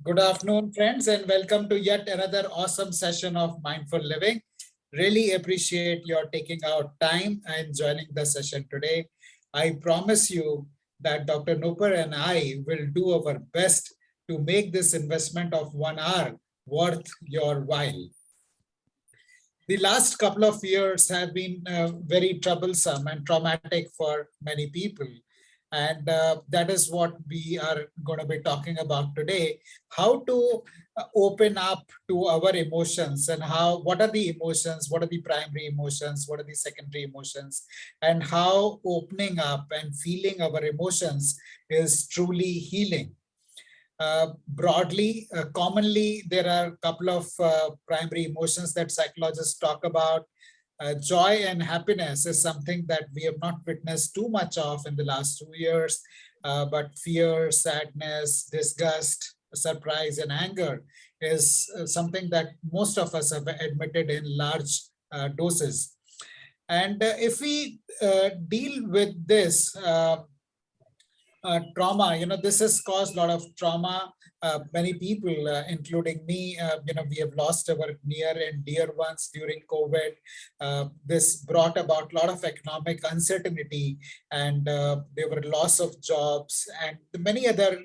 Good afternoon, friends, and welcome to yet another awesome session of Mindful Living. Really appreciate your taking out time and joining the session today. I promise you that Dr. Nupur and I will do our best to make this investment of 1 hour worth your while. The last couple of years have been very troublesome and traumatic for many people. And that is what we are going to be talking about today, how to open up to our emotions and what are the emotions, what are the primary emotions, what are the secondary emotions, and how opening up and feeling our emotions is truly healing. Broadly, commonly, there are a couple of primary emotions that psychologists talk about. Joy and happiness is something that we have not witnessed too much of in the last 2 years, but fear, sadness, disgust, surprise, and anger is something that most of us have admitted in large doses. And if we deal with this, trauma, this has caused a lot of trauma. Many people, including me, we have lost our near and dear ones during COVID. This brought about a lot of economic uncertainty, and there were loss of jobs and many other,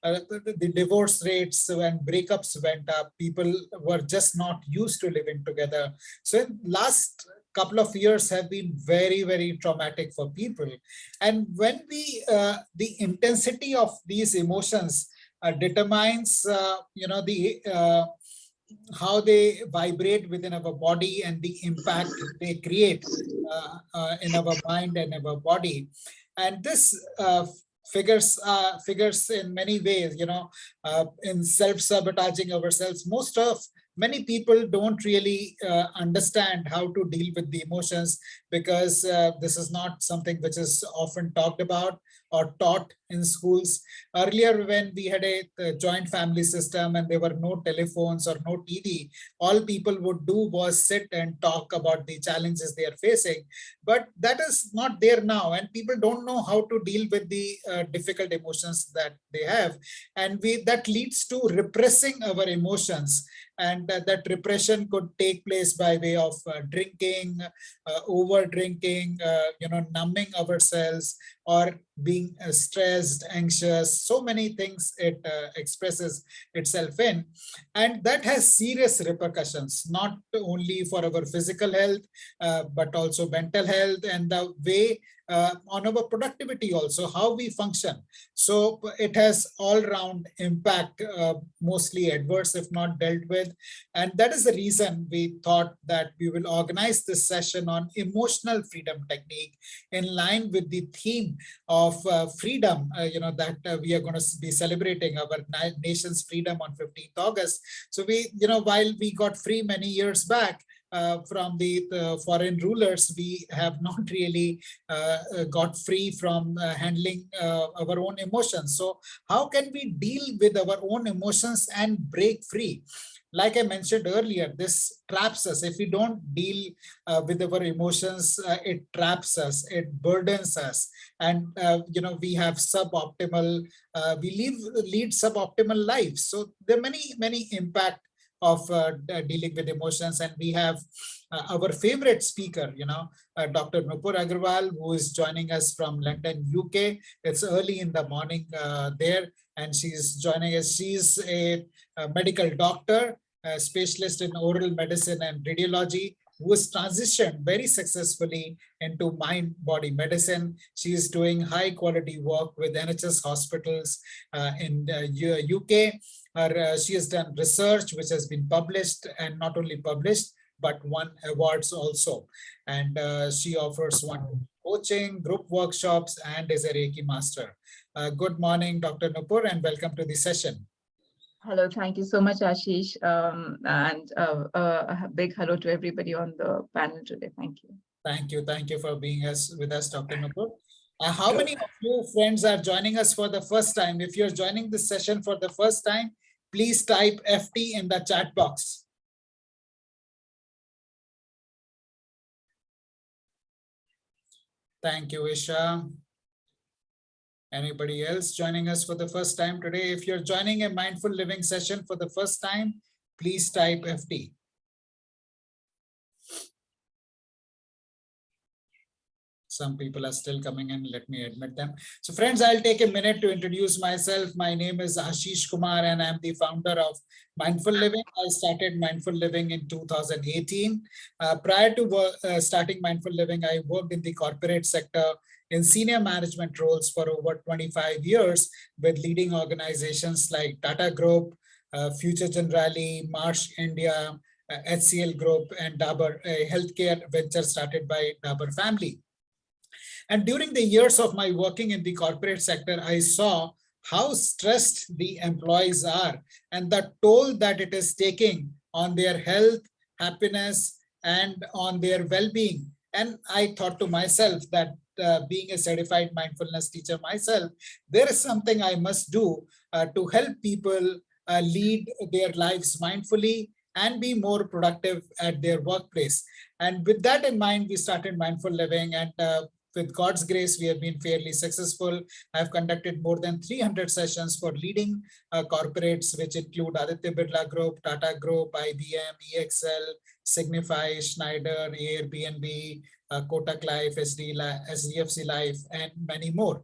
the divorce rates and breakups went up. People were just not used to living together. So in last couple of years have been very, very traumatic for people. And when the intensity of these emotions determines, how they vibrate within our body and the impact they create in our mind and our body. And this figures in many ways, in self-sabotaging ourselves. Many people don't really understand how to deal with the emotions because this is not something which is often talked about or taught in schools. Earlier, when we had a joint family system and there were no telephones or no TV, all people would do was sit and talk about the challenges they are facing. But that is not there now, and people don't know how to deal with the difficult emotions that they have. And that leads to repressing our emotions. And that repression could take place by way of drinking, over drinking, numbing ourselves, or being stressed, anxious. So many things it expresses itself in. And that has serious repercussions, not only for our physical health, but also mental health and the way on our productivity also, how we function. So it has all-round impact, mostly adverse if not dealt with. And that is the reason we thought that we will organize this session on emotional freedom technique in line with the theme of freedom, that we are going to be celebrating our nation's freedom on 15th August. So while we got free many years back, from the foreign rulers, we have not really got free from handling our own emotions. So how can we deal with our own emotions and break free? Like I mentioned earlier, this traps us. If we don't deal with our emotions, it traps us, it burdens us. And, we have suboptimal, we lead suboptimal lives. So there are many impact of dealing with emotions. And we have our favorite speaker, Dr. Nupur Agarwal, who is joining us from London, UK. It's early in the morning there, and she's joining us. She's a medical doctor, a specialist in oral medicine and radiology, who has transitioned very successfully into mind-body medicine. She is doing high-quality work with NHS hospitals in the UK. She has done research which has been published, and not only published, but won awards also. And she offers one coaching, group workshops, and is a Reiki master. Good morning, Dr. Nupur, and welcome to the session. Hello, thank you so much, Ashish. And a big hello to everybody on the panel today. Thank you. Thank you for being with us, Dr. Nupur. How many of you friends are joining us for the first time? If you're joining this session for the first time, please type FT in the chat box. Thank you, Isha. Anybody else joining us for the first time today? If you're joining a mindful living session for the first time, please type FT. Some people are still coming in. Let me admit them. So friends, I'll take a minute to introduce myself. My name is Ashish Kumar and I'm the founder of Mindful Living. I started Mindful Living in 2018. Prior to starting Mindful Living, I worked in the corporate sector in senior management roles for over 25 years with leading organizations like Tata Group, Future Generali, Marsh India, HCL Group, and Dabur, a healthcare venture started by Dabur family. And during the years of my working in the corporate sector, I saw how stressed the employees are and the toll that it is taking on their health, happiness, and on their well-being. And I thought to myself that being a certified mindfulness teacher myself, there is something I must do to help people lead their lives mindfully and be more productive at their workplace. And with that in mind, we started Mindful Living, and with God's grace, we have been fairly successful. I've conducted more than 300 sessions for leading corporates, which include Aditya Birla Group, Tata Group, IBM, EXL, Signify, Schneider, Airbnb, Kotak Life, SDFC Life, and many more.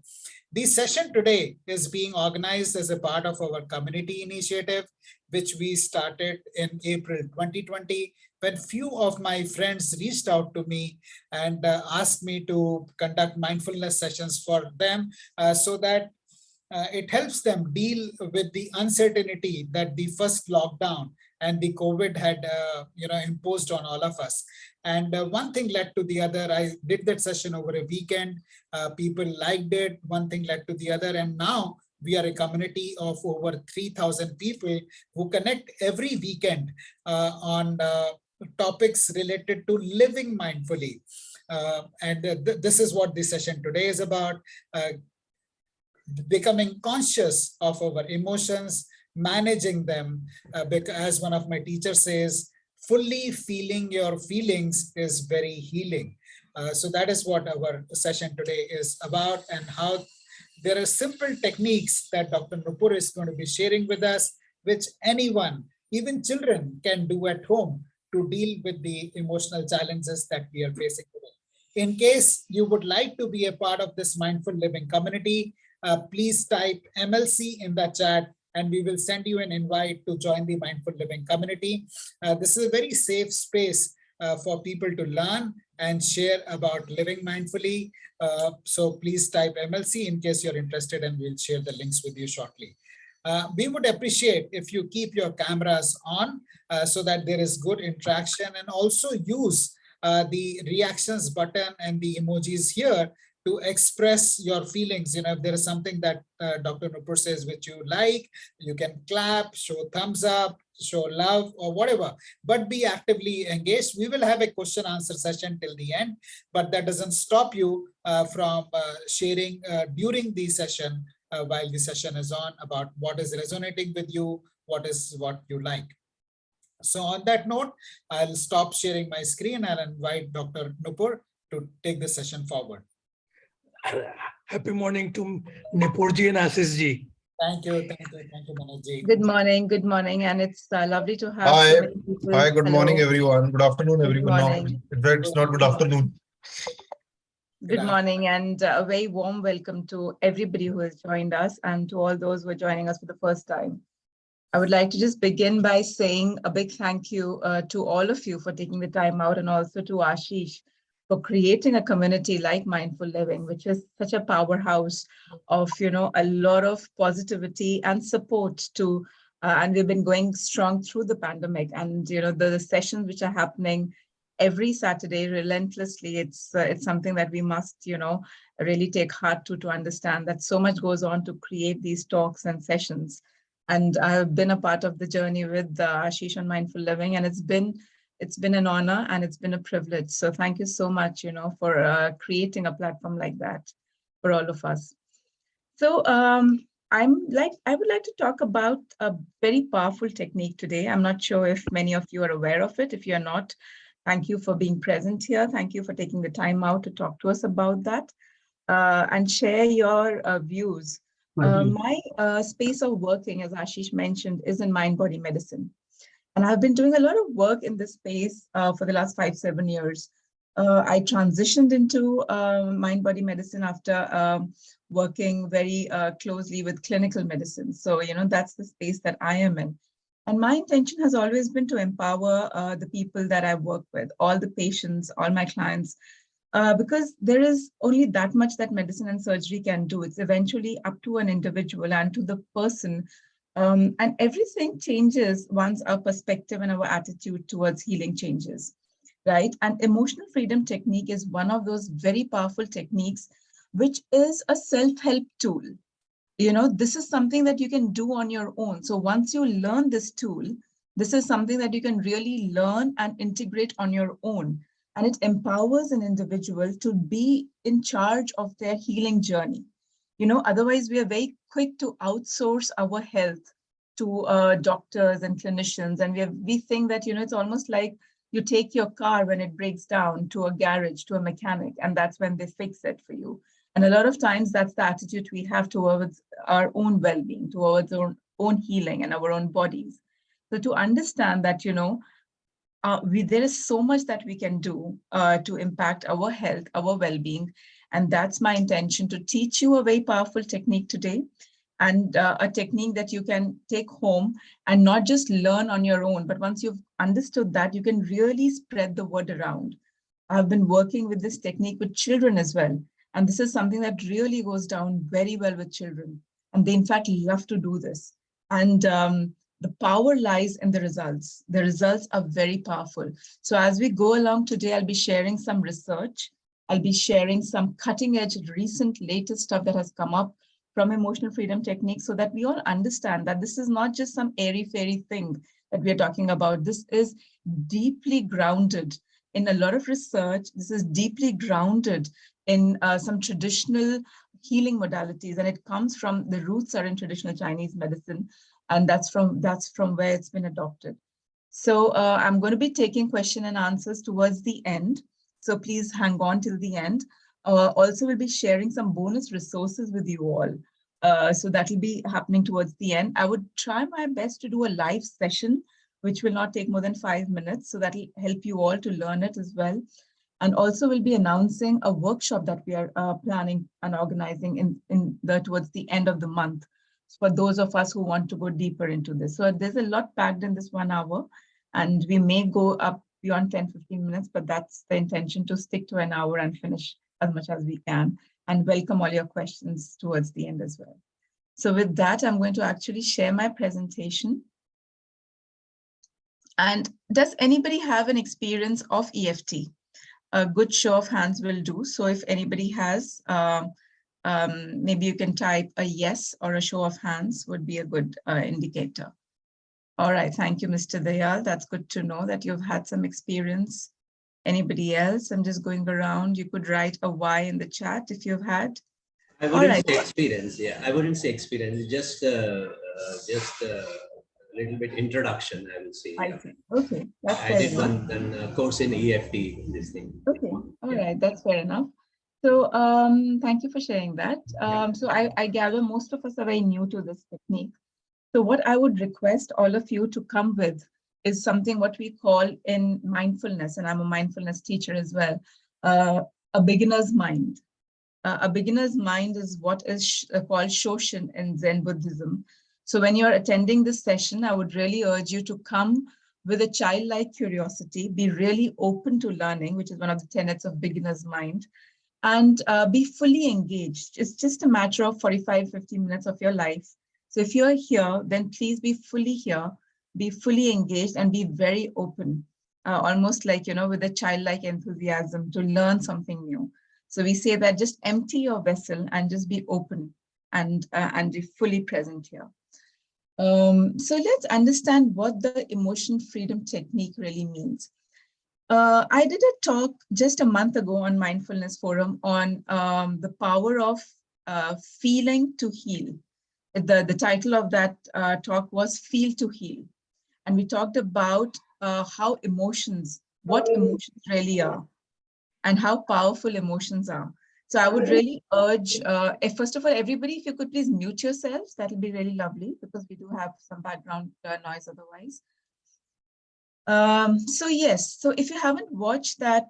The session today is being organized as a part of our community initiative, which we started in April 2020, when few of my friends reached out to me and asked me to conduct mindfulness sessions for them so that it helps them deal with the uncertainty that the first lockdown and the COVID had imposed on all of us. And one thing led to the other. I did that session over a weekend. People liked it. One thing led to the other. And now we are a community of over 3,000 people who connect every weekend on topics related to living mindfully. This is what this session today is about. Becoming conscious of our emotions, managing them, as one of my teachers says, fully feeling your feelings is very healing. So that is what our session today is about, and how there are simple techniques that Dr. Nupur is going to be sharing with us, which anyone, even children, can do at home to deal with the emotional challenges that we are facing today. In case you would like to be a part of this mindful living community, please type MLC in the chat and we will send you an invite to join the mindful living community. This is a very safe space for people to learn and share about living mindfully. So please type MLC in case you're interested, and we'll share the links with you shortly. We would appreciate if you keep your cameras on so that there is good interaction, and also use the reactions button and the emojis here to express your feelings. If there is something that Dr. Nupur says which you like, you can clap, show thumbs up, show love, or whatever, but be actively engaged. We will have a question answer session till the end, but that doesn't stop you from sharing during the session while the session is on about what is resonating with you, what you like. So on that note, I'll stop sharing my screen and invite Dr. Nupur to take the session forward. Happy morning to Nupurji and Ashishji. Thank you, Manojji. Good morning, and it's lovely to have. Hi, so many people. hi. Good Hello. morning, everyone. Good afternoon, Good everyone. morning. In fact, it's not good afternoon. Good morning, and a very warm welcome to everybody who has joined us, and to all those who are joining us for the first time. I would like to just begin by saying a big thank you to all of you for taking the time out, and also to Ashish for creating a community like Mindful Living, which is such a powerhouse of, a lot of positivity and support to, and we've been going strong through the pandemic, and, the sessions which are happening every Saturday relentlessly. It's something that we must, really take heart to understand that so much goes on to create these talks and sessions. And I've been a part of the journey with Ashish on Mindful Living, and it's been an honor and it's been a privilege. So thank you so much, for creating a platform like that for all of us. So I would like to talk about a very powerful technique today. I'm not sure if many of you are aware of it. If you're not, Thank you for being present here. Thank you for taking the time out to talk to us about that and share your views. My space of working, as Ashish mentioned, is in mind-body medicine. And I've been doing a lot of work in this space for the last 5-7 years. I transitioned into mind-body medicine after working very closely with clinical medicine. So, that's the space that I am in. And my intention has always been to empower the people that I work with, all the patients, all my clients, because there is only that much that medicine and surgery can do. It's eventually up to an individual and to the person. And everything changes once our perspective and our attitude towards healing changes, right? And emotional freedom technique is one of those very powerful techniques, which is a self-help tool. This is something that you can do on your own. So once you learn this tool, this is something that you can really learn and integrate on your own. And it empowers an individual to be in charge of their healing journey. Otherwise we are very quick to outsource our health to doctors and clinicians. And we think that, it's almost like you take your car when it breaks down to a garage, to a mechanic, and that's when they fix it for you. And a lot of times that's the attitude we have towards our own well-being, towards our own healing and our own bodies. So to understand that, there is so much that we can do to impact our health, our well-being. And that's my intention, to teach you a very powerful technique today, and a technique that you can take home and not just learn on your own, but once you've understood that, you can really spread the word around. I've been working with this technique with children as well. And this is something that really goes down very well with children. And they, in fact, love to do this. And the power lies in the results. The results are very powerful. So as we go along today, I'll be sharing some research. I'll be sharing some cutting edge, recent, latest stuff that has come up from emotional freedom techniques, so that we all understand that this is not just some airy-fairy thing that we are talking about. This is deeply grounded in a lot of research. This is deeply grounded in some traditional healing modalities, and it comes from, the roots are in traditional Chinese medicine, and that's from where it's been adopted. So I'm going to be taking question and answers towards the end. So please hang on till the end. Also, we'll be sharing some bonus resources with you all. So that will be happening towards the end. I would try my best to do a live session, which will not take more than 5 minutes. So that will help you all to learn it as well. And also we'll be announcing a workshop that we are planning and organizing towards the end of the month, for those of us who want to go deeper into this. So there's a lot packed in this 1 hour, and we may go up beyond 10-15 minutes, but that's the intention, to stick to an hour and finish as much as we can, and welcome all your questions towards the end as well. So with that, I'm going to actually share my presentation. And does anybody have an experience of EFT? A good show of hands will do. So if anybody has, maybe you can type a yes, or a show of hands would be a good indicator. All right, thank you, Mr. Dayal. That's good to know that you've had some experience. Anybody else? I'm just going around. You could write a Y in the chat if you've had. I wouldn't say experience. Yeah, I wouldn't say experience. Just a little bit introduction, I would say. I see. Okay, that's I fair did enough. one course in EFT. This thing. Okay, all right, that's fair enough. So thank you for sharing that. So I gather most of us are very new to this technique. So what I would request all of you to come with is something what we call in mindfulness, and I'm a mindfulness teacher as well, a beginner's mind. A beginner's mind is what is called Shoshin in Zen Buddhism. So when you're attending this session, I would really urge you to come with a childlike curiosity, be really open to learning, which is one of the tenets of beginner's mind, and be fully engaged. It's just a matter of 45-50 minutes of your life. So if you're here, then please be fully here, be fully engaged, and be very open, almost like, with a childlike enthusiasm to learn something new. So we say that just empty your vessel and just be open and be fully present here. So let's understand what the emotion freedom technique really means. I did a talk just a month ago on Mindfulness Forum on the power of feeling to heal. The title of that talk was Feel to Heal. And we talked about how emotions what emotions really are and how powerful emotions are. So I would really urge, first of all, everybody, if you could please mute yourselves, that will be really lovely because we do have some background noise otherwise. So yes, so if you haven't watched that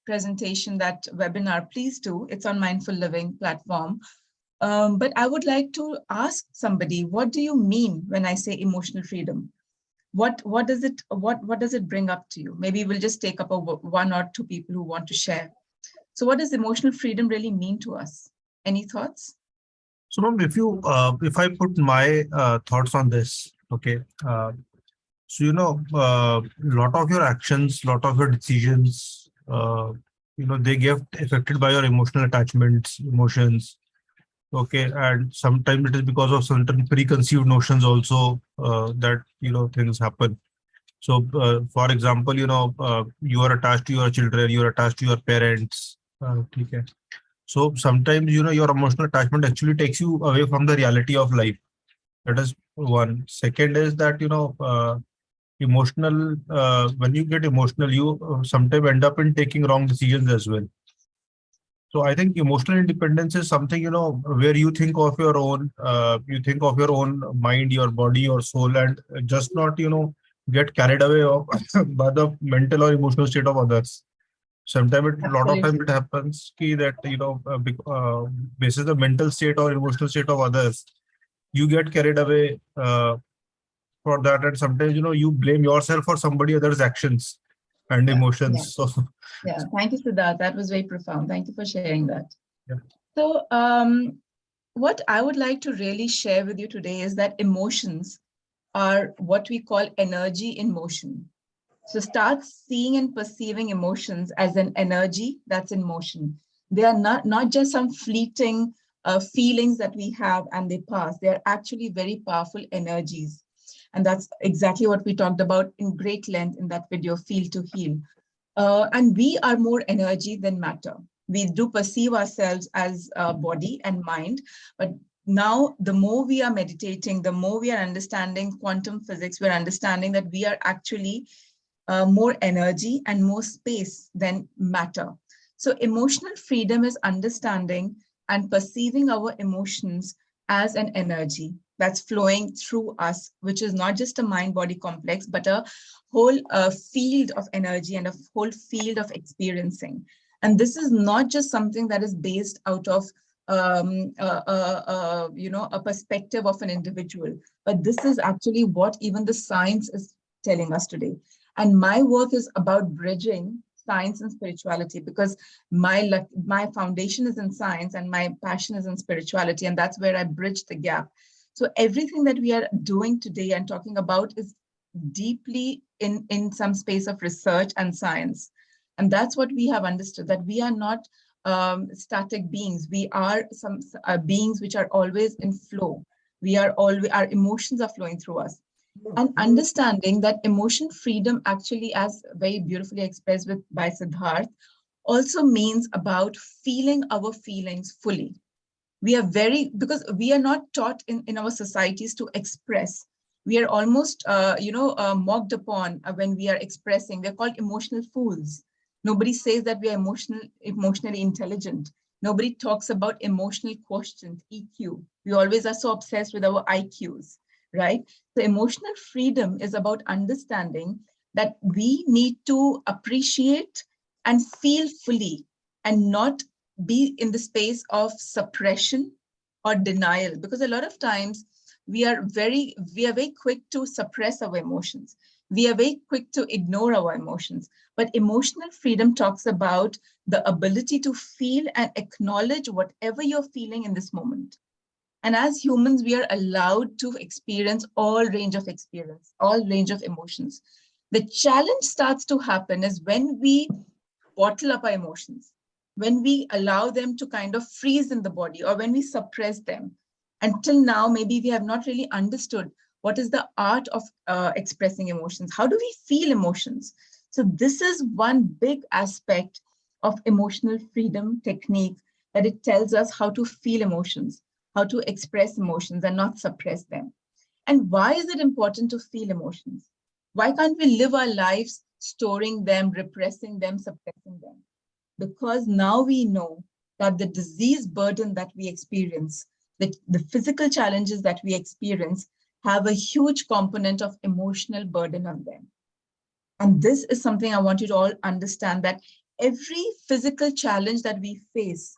presentation, that webinar, please do. It's on Mindful Living platform. But I would like to ask somebody, what do you mean when I say emotional freedom? What does it bring up to you? Maybe we'll just take up one or two people who want to share. So what does emotional freedom really mean to us? Any thoughts? So, ma'am, if I put my thoughts on this, okay. So, lot of your actions, lot of your decisions, they get affected by your emotional attachments, emotions. Okay, and sometimes it is because of certain preconceived notions also that things happen. So, for example, you are attached to your children, you are attached to your parents. Okay. So sometimes your emotional attachment actually takes you away from the reality of life. That is one. Second is that emotional. When you get emotional, you sometimes end up in taking wrong decisions as well. So I think emotional independence is something, where you think of your own, mind, your body, your soul, and just not, get carried away by the mental or emotional state of others. Sometimes, a lot of times it happens that, basis the mental state or emotional state of others, you get carried away for that. And sometimes, you blame yourself for somebody else's actions and emotions. So yeah, thank you, Siddharth. That was very profound. Thank you for sharing that. Yeah. So what I would like to really share with you today is that emotions are what we call energy in motion. So start seeing and perceiving emotions as an energy that's in motion. They are not just some fleeting feelings that we have and they pass. They are actually very powerful energies. And that's exactly what we talked about in great length in that video, Feel to Heal. And we are more energy than matter. We do perceive ourselves as body and mind, but now the more we are meditating, the more we are understanding quantum physics, we're understanding that we are actually more energy and more space than matter. So emotional freedom is understanding and perceiving our emotions as an energy that's flowing through us, which is not just a mind-body complex, but a whole field of energy and a whole field of experiencing. And this is not just something that is based out of a perspective of an individual, but this is actually what even the science is telling us today. And my work is about bridging science and spirituality, because my foundation is in science and my passion is in spirituality, and that's where I bridge the gap. So everything that we are doing today and talking about is deeply in some space of research and science. And that's what we have understood, that we are not static beings. We are some beings which are always in flow. Our emotions are flowing through us. And understanding that emotion freedom, actually, as very beautifully expressed by Siddharth, also means about feeling our feelings fully. Because we are not taught in our societies to express. We are almost, mocked upon when we are expressing. We're called emotional fools. Nobody says that we are emotionally intelligent. Nobody talks about emotional quotient, EQ. We always are so obsessed with our IQs, right? So emotional freedom is about understanding that we need to appreciate and feel fully and not be in the space of suppression or denial, because a lot of times we are very quick to suppress our emotions. We are very quick to ignore our emotions. But emotional freedom talks about the ability to feel and acknowledge whatever you're feeling in this moment. And as humans, we are allowed to experience all range of emotions. The challenge starts to happen is when we bottle up our emotions, when we allow them to kind of freeze in the body, or when we suppress them. Until now, maybe we have not really understood what is the art of expressing emotions. How do we feel emotions? So this is one big aspect of emotional freedom technique, that it tells us how to feel emotions, how to express emotions and not suppress them. And why is it important to feel emotions? Why can't we live our lives storing them, repressing them, suppressing them? Because now we know that the disease burden that we experience, the physical challenges that we experience, have a huge component of emotional burden on them. And this is something I want you to all understand, that every physical challenge that we face,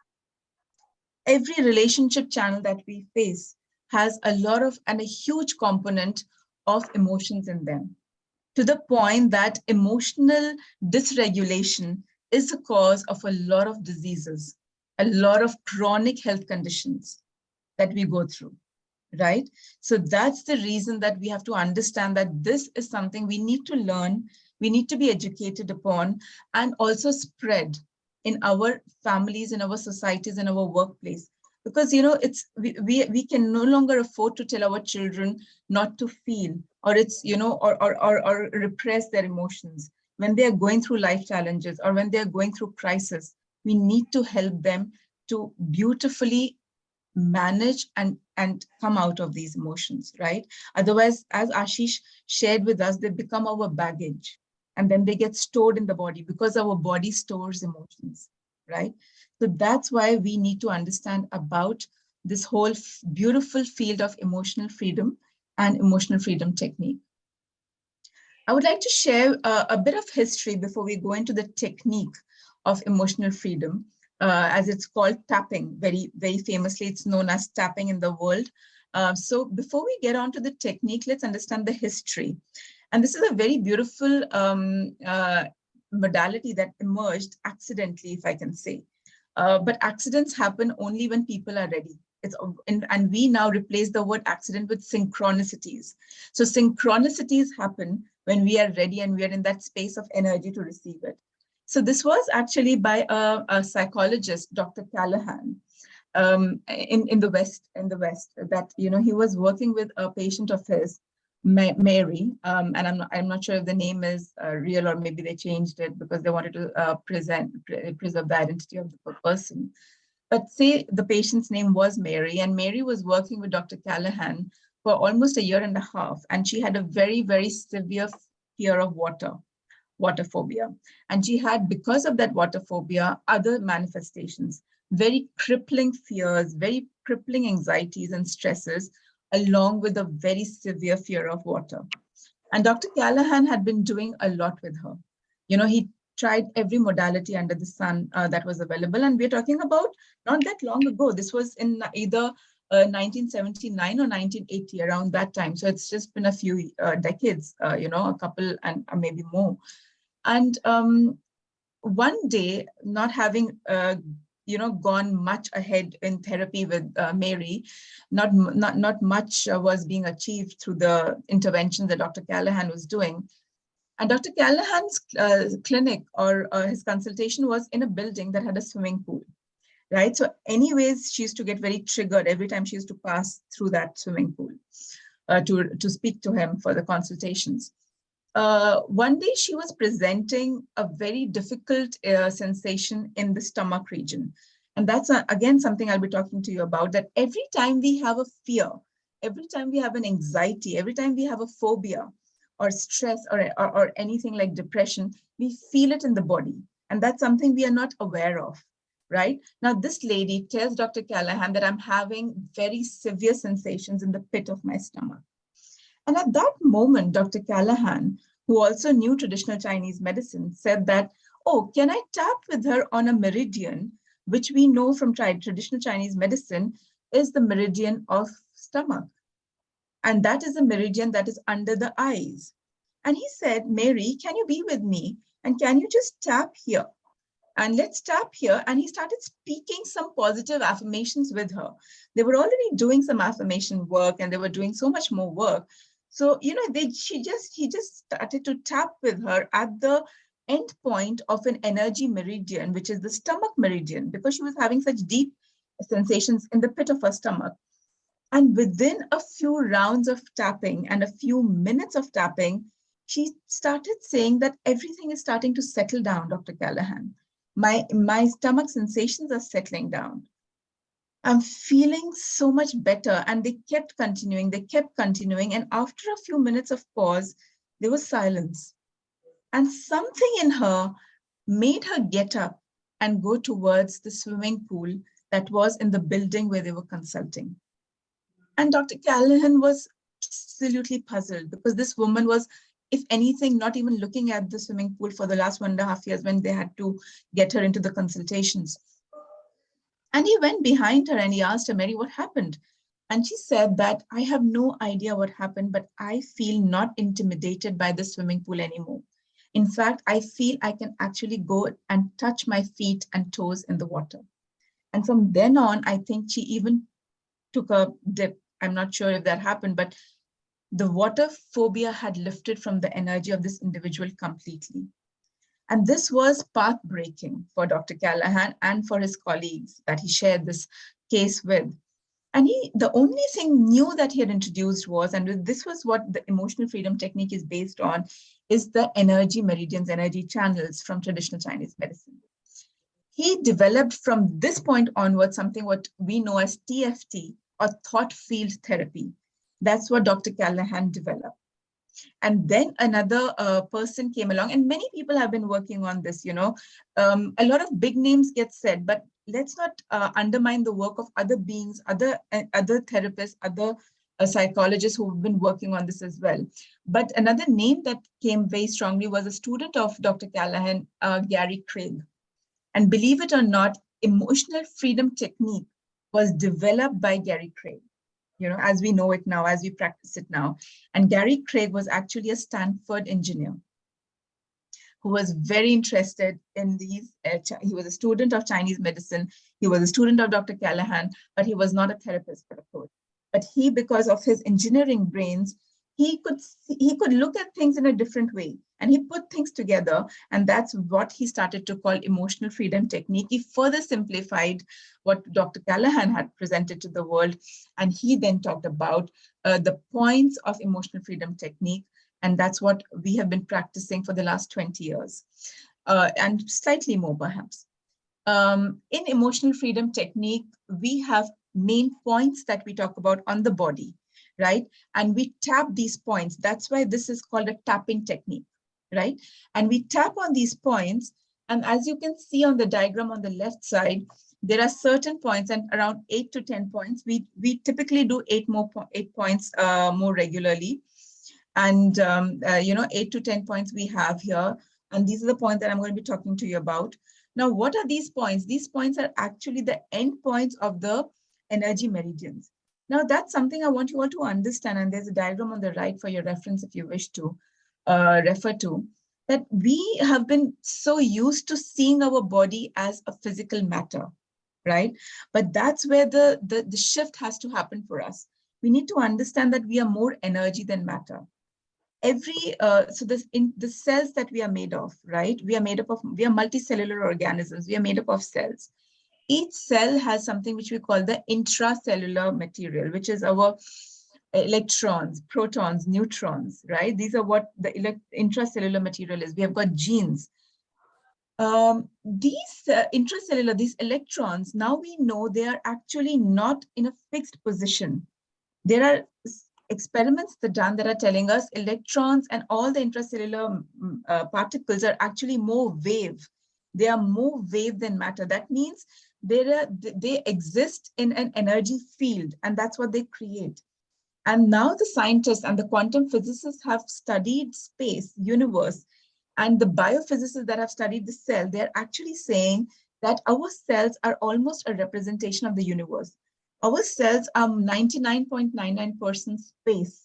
every relationship channel that we face has a lot of and a huge component of emotions in them, to the point that emotional dysregulation is the cause of a lot of diseases, a lot of chronic health conditions that we go through, right? So that's the reason that we have to understand that this is something we need to learn, we need to be educated upon, and also spread in our families, in our societies, in our workplace. Because, you know, we can no longer afford to tell our children not to feel, or it's, you know, or repress their emotions when they are going through life challenges or when they are going through crisis. We need to help them to beautifully manage and come out of these emotions, right? Otherwise, as Ashish shared with us, they become our baggage, and then they get stored in the body because our body stores emotions, right? So that's why we need to understand about this whole beautiful field of emotional freedom and emotional freedom technique. I would like to share a bit of history before we go into the technique of emotional freedom, as it's called tapping. Very, very famously, it's known as tapping in the world. So before we get on to the technique, let's understand the history. And this is a very beautiful modality that emerged accidentally, if I can say. But accidents happen only when people are ready. And we now replace the word accident with synchronicities. So synchronicities happen when we are ready and we are in that space of energy to receive it. So this was actually by a psychologist, Dr. Callahan, in the West, that, you know, he was working with a patient of his, Mary, and I'm not sure if the name is real, or maybe they changed it because they wanted to preserve the identity of the person. But say the patient's name was Mary, and Mary was working with Dr. Callahan for almost a year and a half, and she had a very, very severe fear of water phobia. And she had, because of that water phobia, other manifestations, very crippling fears, very crippling anxieties and stresses, along with a very severe fear of water. And Dr. Callahan had been doing a lot with her. You know, he tried every modality under the sun that was available. And we're talking about not that long ago. This was in either 1979 or 1980, around that time. So it's just been a few decades, you know, a couple and maybe more. And one day, not having you know, gone much ahead in therapy with Mary, not much was being achieved through the interventions that Dr. Callahan was doing. And Dr. Callahan's clinic or his consultation was in a building that had a swimming pool, right? So anyways, she used to get very triggered every time she used to pass through that swimming pool to speak to him for the consultations. One day she was presenting a very difficult sensation in the stomach region. And that's, again, something I'll be talking to you about, that every time we have a fear, every time we have an anxiety, every time we have a phobia or stress or anything like depression, we feel it in the body. And that's something we are not aware of, right? Now, this lady tells Dr. Callahan that I'm having very severe sensations in the pit of my stomach. And at that moment, Dr. Callahan, who also knew traditional Chinese medicine, said that, oh, can I tap with her on a meridian, which we know from traditional Chinese medicine is the meridian of stomach. And that is a meridian that is under the eyes. And he said, Mary, can you be with me? And can you just tap here? And let's tap here. And he started speaking some positive affirmations with her. They were already doing some affirmation work, and they were doing so much more work. So, you know, he just started to tap with her at the end point of an energy meridian, which is the stomach meridian, because she was having such deep sensations in the pit of her stomach. And within a few rounds of tapping and a few minutes of tapping, she started saying that everything is starting to settle down, Dr. Callahan. My stomach sensations are settling down. I'm feeling so much better. And they kept continuing. And after a few minutes of pause, There was silence. And something in her made her get up and go towards the swimming pool that was in the building where they were consulting. And Dr. Callahan was absolutely puzzled because this woman was, if anything, not even looking at the swimming pool for the last 1.5 years when they had to get her into the consultations. And he went behind her and he asked her, Mary, what happened? And she said that I have no idea what happened, but I feel not intimidated by the swimming pool anymore. In fact, I feel I can actually go and touch my feet and toes in the water. And from then on, I think she even took a dip. I'm not sure if that happened, but the water phobia had lifted from the energy of this individual completely. And this was path-breaking for Dr. Callahan and for his colleagues that he shared this case with. And the only thing new that he had introduced was, and this was what the emotional freedom technique is based on, is the energy meridians, energy channels from traditional Chinese medicine. He developed from this point onward something what we know as TFT, or thought field therapy. That's what Dr. Callahan developed. And then another person came along, and many people have been working on this, a lot of big names get said, but let's not undermine the work of other beings, other therapists, other psychologists who have been working on this as well. But another name that came very strongly was a student of Dr. Callahan, Gary Craig. And believe it or not, emotional freedom technique was developed by Gary Craig, as we know it now, as we practice it now. And Gary Craig was actually a Stanford engineer who was very interested in these. He was a student of Chinese medicine. He was a student of Dr. Callahan, but he was not a therapist or a coach. But he, because of his engineering brains, he could look at things in a different way, and he put things together, and that's what he started to call emotional freedom technique. He further simplified what Dr. Callahan had presented to the world, and he then talked about the points of emotional freedom technique, and that's what we have been practicing for the last 20 years, and slightly more perhaps. In emotional freedom technique, we have main points that we talk about on the body, right? And we tap these points. That's why this is called a tapping technique, right? And we tap on these points. And as you can see on the diagram on the left side, there are certain points, and around 8 to 10 points. We typically do 8 points more regularly. And, 8 to 10 points we have here. And these are the points that I'm going to be talking to you about. Now, what are these points? These points are actually the end points of the energy meridians. Now, that's something I want you all to understand. And there's a diagram on the right for your reference if you wish to refer to, that we have been so used to seeing our body as a physical matter, right? But that's where the shift has to happen for us. We need to understand that we are more energy than matter. The cells that we are made of, right? We are multicellular organisms. We are made up of cells. Each cell has something which we call the intracellular material, which is our electrons, protons, neutrons, right? These are what the intracellular material is. We have got genes. These intracellular, these electrons, now we know they are actually not in a fixed position. There are experiments that are telling us electrons and all the intracellular particles are actually more wave. They are more wave than matter. That means they exist in an energy field, and that's what they create. And now the scientists and the quantum physicists have studied space, universe, and the biophysicists that have studied the cell, they're actually saying that our cells are almost a representation of the universe. Our cells are 99.99% space.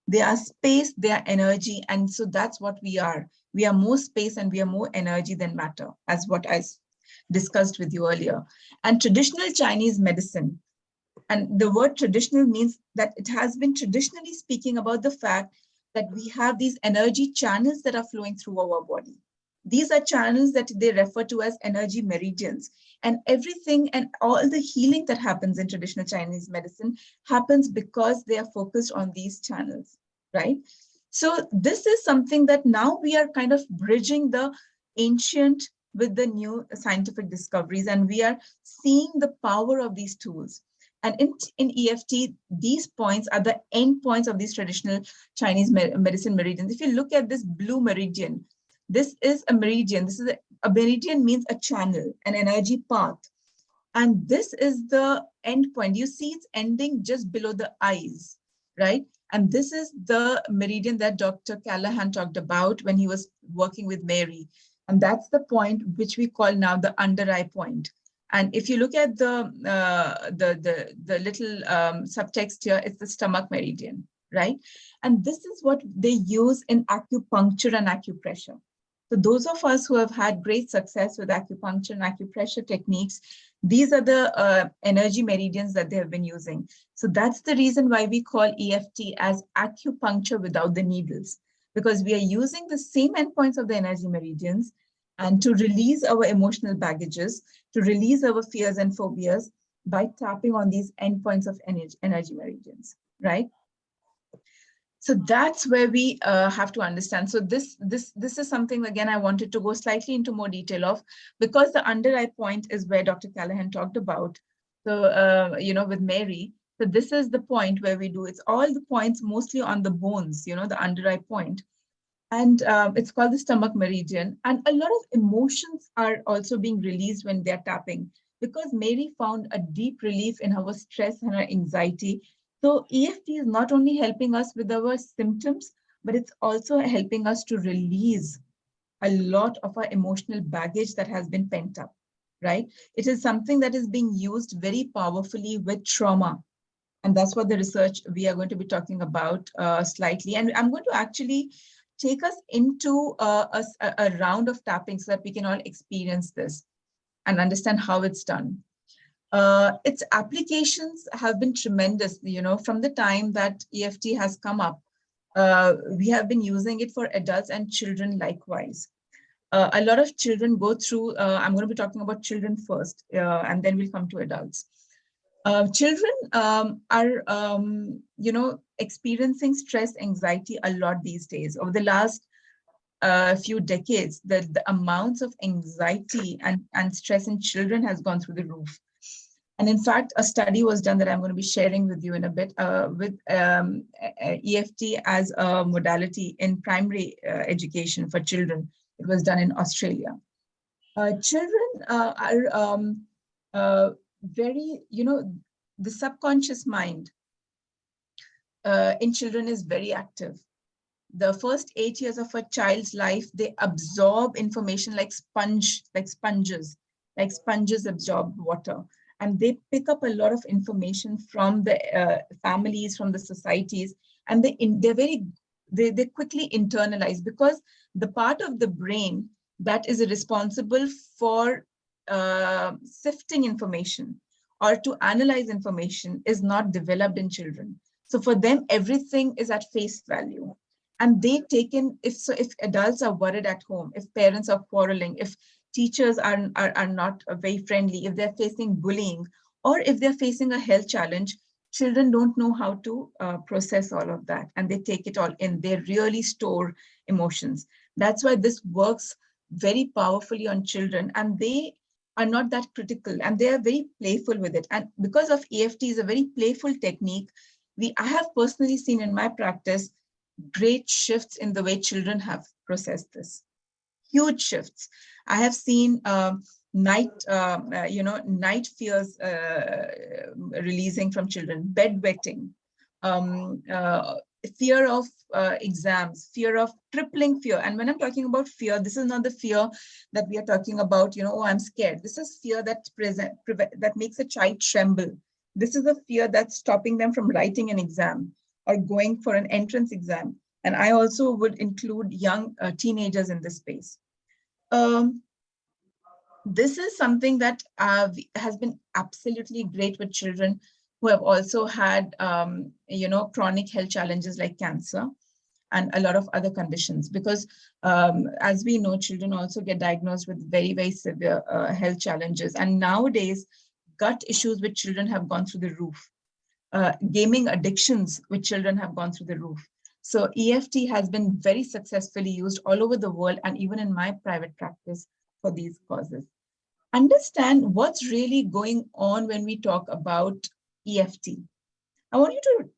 They are space, they are energy, and so that's what we are. We are more space and we are more energy than matter, as what I discussed with you earlier. And traditional Chinese medicine, and the word traditional means that it has been traditionally speaking about the fact that we have these energy channels that are flowing through our body. These are channels that they refer to as energy meridians. And everything and all the healing that happens in traditional Chinese medicine happens because they are focused on these channels, right? So this is something that now we are kind of bridging the ancient with the new scientific discoveries, and we are seeing the power of these tools. And in EFT, these points are the end points of these traditional Chinese medicine meridians. If you look at this blue meridian, this is a meridian. This is a meridian means a channel, an energy path. And this is the end point. You see it's ending just below the eyes, right? And this is the meridian that Dr. Callahan talked about when he was working with Mary. And that's the point which we call now the under eye point. And if you look at the little subtext here, it's the stomach meridian, right? And this is what they use in acupuncture and acupressure. So those of us who have had great success with acupuncture and acupressure techniques, these are the energy meridians that they have been using. So that's the reason why we call EFT as acupuncture without the needles, because we are using the same endpoints of the energy meridians and to release our emotional baggages, to release our fears and phobias by tapping on these endpoints of energy meridians, right? So that's where we have to understand. So this is something, again, I wanted to go slightly into more detail of, because the under eye point is where Dr. Callahan talked about. So, with Mary, so this is the point where we do, it's all the points mostly on the bones, the under eye point. And it's called the stomach meridian. And a lot of emotions are also being released when they're tapping, because Mary found a deep relief in her stress and her anxiety. So EFT is not only helping us with our symptoms, but it's also helping us to release a lot of our emotional baggage that has been pent up, right? It is something that is being used very powerfully with trauma. And that's what the research we are going to be talking about slightly. And I'm going to actually take us into a round of tapping so that we can all experience this and understand how it's done. Its applications have been tremendous, from the time that EFT has come up. We have been using it for adults and children likewise. A lot of children go through, I'm going to be talking about children first, and then we'll come to adults. Children are, experiencing stress, anxiety a lot these days. Over the last few decades, the amounts of anxiety and stress in children has gone through the roof. And in fact, a study was done that I'm going to be sharing with you in a bit with EFT as a modality in primary education for children. It was done in Australia. Children are very, the subconscious mind in children is very active. The first 8 years of a child's life, they absorb information like sponges absorb water. And they pick up a lot of information from the families, from the societies, and they quickly internalize, because the part of the brain that is responsible for sifting information or to analyze information is not developed in children. So for them, everything is at face value. And they take in, if adults are worried at home, if parents are quarreling, if teachers are not very friendly, if they're facing bullying, or if they're facing a health challenge, children don't know how to process all of that. And they take it all in. They really store emotions. That's why this works very powerfully on children. And they are not that critical. And they are very playful with it. And because of EFT is a very playful technique, I have personally seen in my practice great shifts in the way children have processed this. Huge shifts. I have seen night fears releasing from children, bedwetting, fear of exams, fear of crippling fear. And when I'm talking about fear, this is not the fear that we are talking about, oh, I'm scared. This is fear that makes a child tremble. This is a fear that's stopping them from writing an exam or going for an entrance exam. And I also would include young teenagers in this space. This is something that has been absolutely great with children who have also had, chronic health challenges like cancer and a lot of other conditions. Because as we know, children also get diagnosed with very, very severe health challenges. And nowadays, gut issues with children have gone through the roof. Gaming addictions with children have gone through the roof. So EFT has been very successfully used all over the world and even in my private practice for these causes. Understand what's really going on when we talk about EFT. I want you to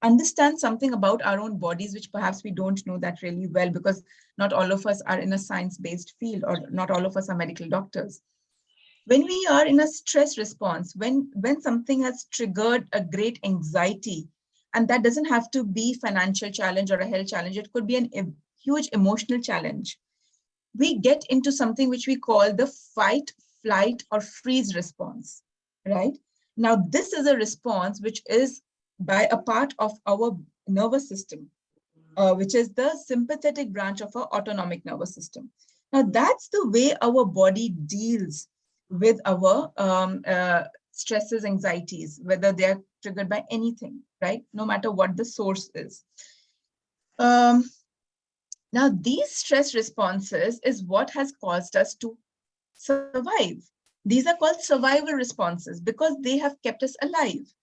understand something about our own bodies, which perhaps we don't know that really well, because not all of us are in a science-based field, or not all of us are medical doctors. When we are in a stress response, when something has triggered a great anxiety, and that doesn't have to be financial challenge or a health challenge, it could be a huge emotional challenge, we get into something which we call the fight, flight, or freeze response, right? Now, this is a response which is by a part of our nervous system, which is the sympathetic branch of our autonomic nervous system. Now, that's the way our body deals with our stresses, anxieties, whether they are triggered by anything, right? No matter what the source is. Now, these stress responses is what has caused us to survive. These are called survival responses because they have kept us alive.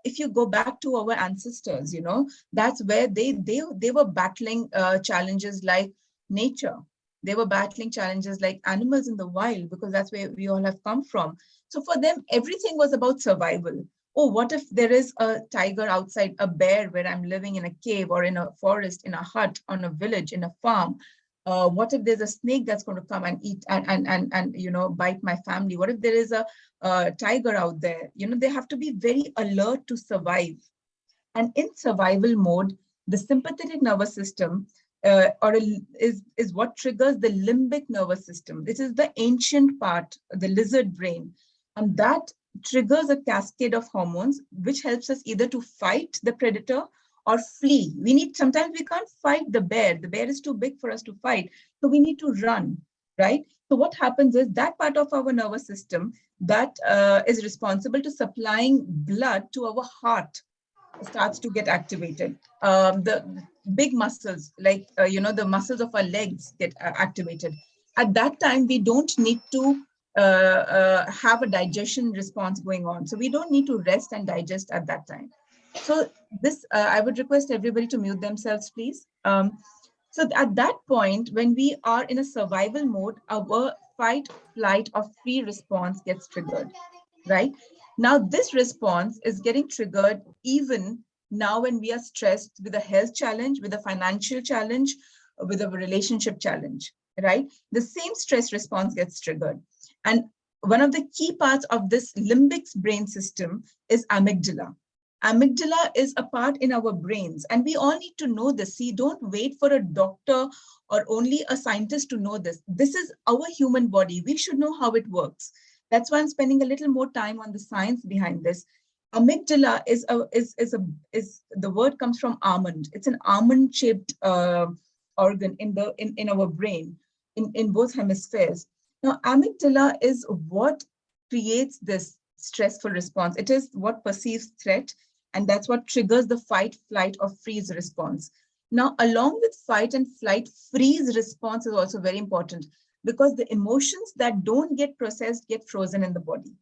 If you go back to our ancestors, you know, that's where they were battling challenges like nature. They were battling challenges like animals in the wild, because that's where we all have come from. So for them, everything was about survival. Oh, what if there is a tiger outside, a bear where I'm living in a cave or in a forest, in a hut, on a village, in a farm? What if there's a snake that's going to come and eat and you know, bite my family? What if there is a tiger out there? You know, they have to be very alert to survive. And in survival mode, the sympathetic nervous system is what triggers the limbic nervous system. This is the ancient part, the lizard brain, and that triggers a cascade of hormones, which helps us either to fight the predator or flee. Sometimes we can't fight the bear. The bear is too big for us to fight. So we need to run, right? So what happens is that part of our nervous system that is responsible to supplying blood to our heart starts to get activated. The big muscles, like, you know, the muscles of our legs get activated. At that time, we don't need to have a digestion response going on. So we don't need to rest and digest at that time. So this, I would request everybody to mute themselves, please. So at that point, when we are in a survival mode, our fight, flight, or free response gets triggered, right? Now, this response is getting triggered even now when we are stressed with a health challenge, with a financial challenge, with a relationship challenge, right? The same stress response gets triggered. And one of the key parts of this limbic brain system is amygdala. Amygdala is a part in our brains, and we all need to know this. See, don't wait for a doctor or only a scientist to know this. This is our human body. We should know how it works. That's why I'm spending a little more time on the science behind this. Amygdala is the word comes from almond. It's an almond-shaped organ in our brain, in both hemispheres. Now, amygdala is what creates this stressful response. It is what perceives threat, and that's what triggers the fight, flight, or freeze response. Now, along with fight and flight, freeze response is also very important, because the emotions that don't get processed get frozen in the body.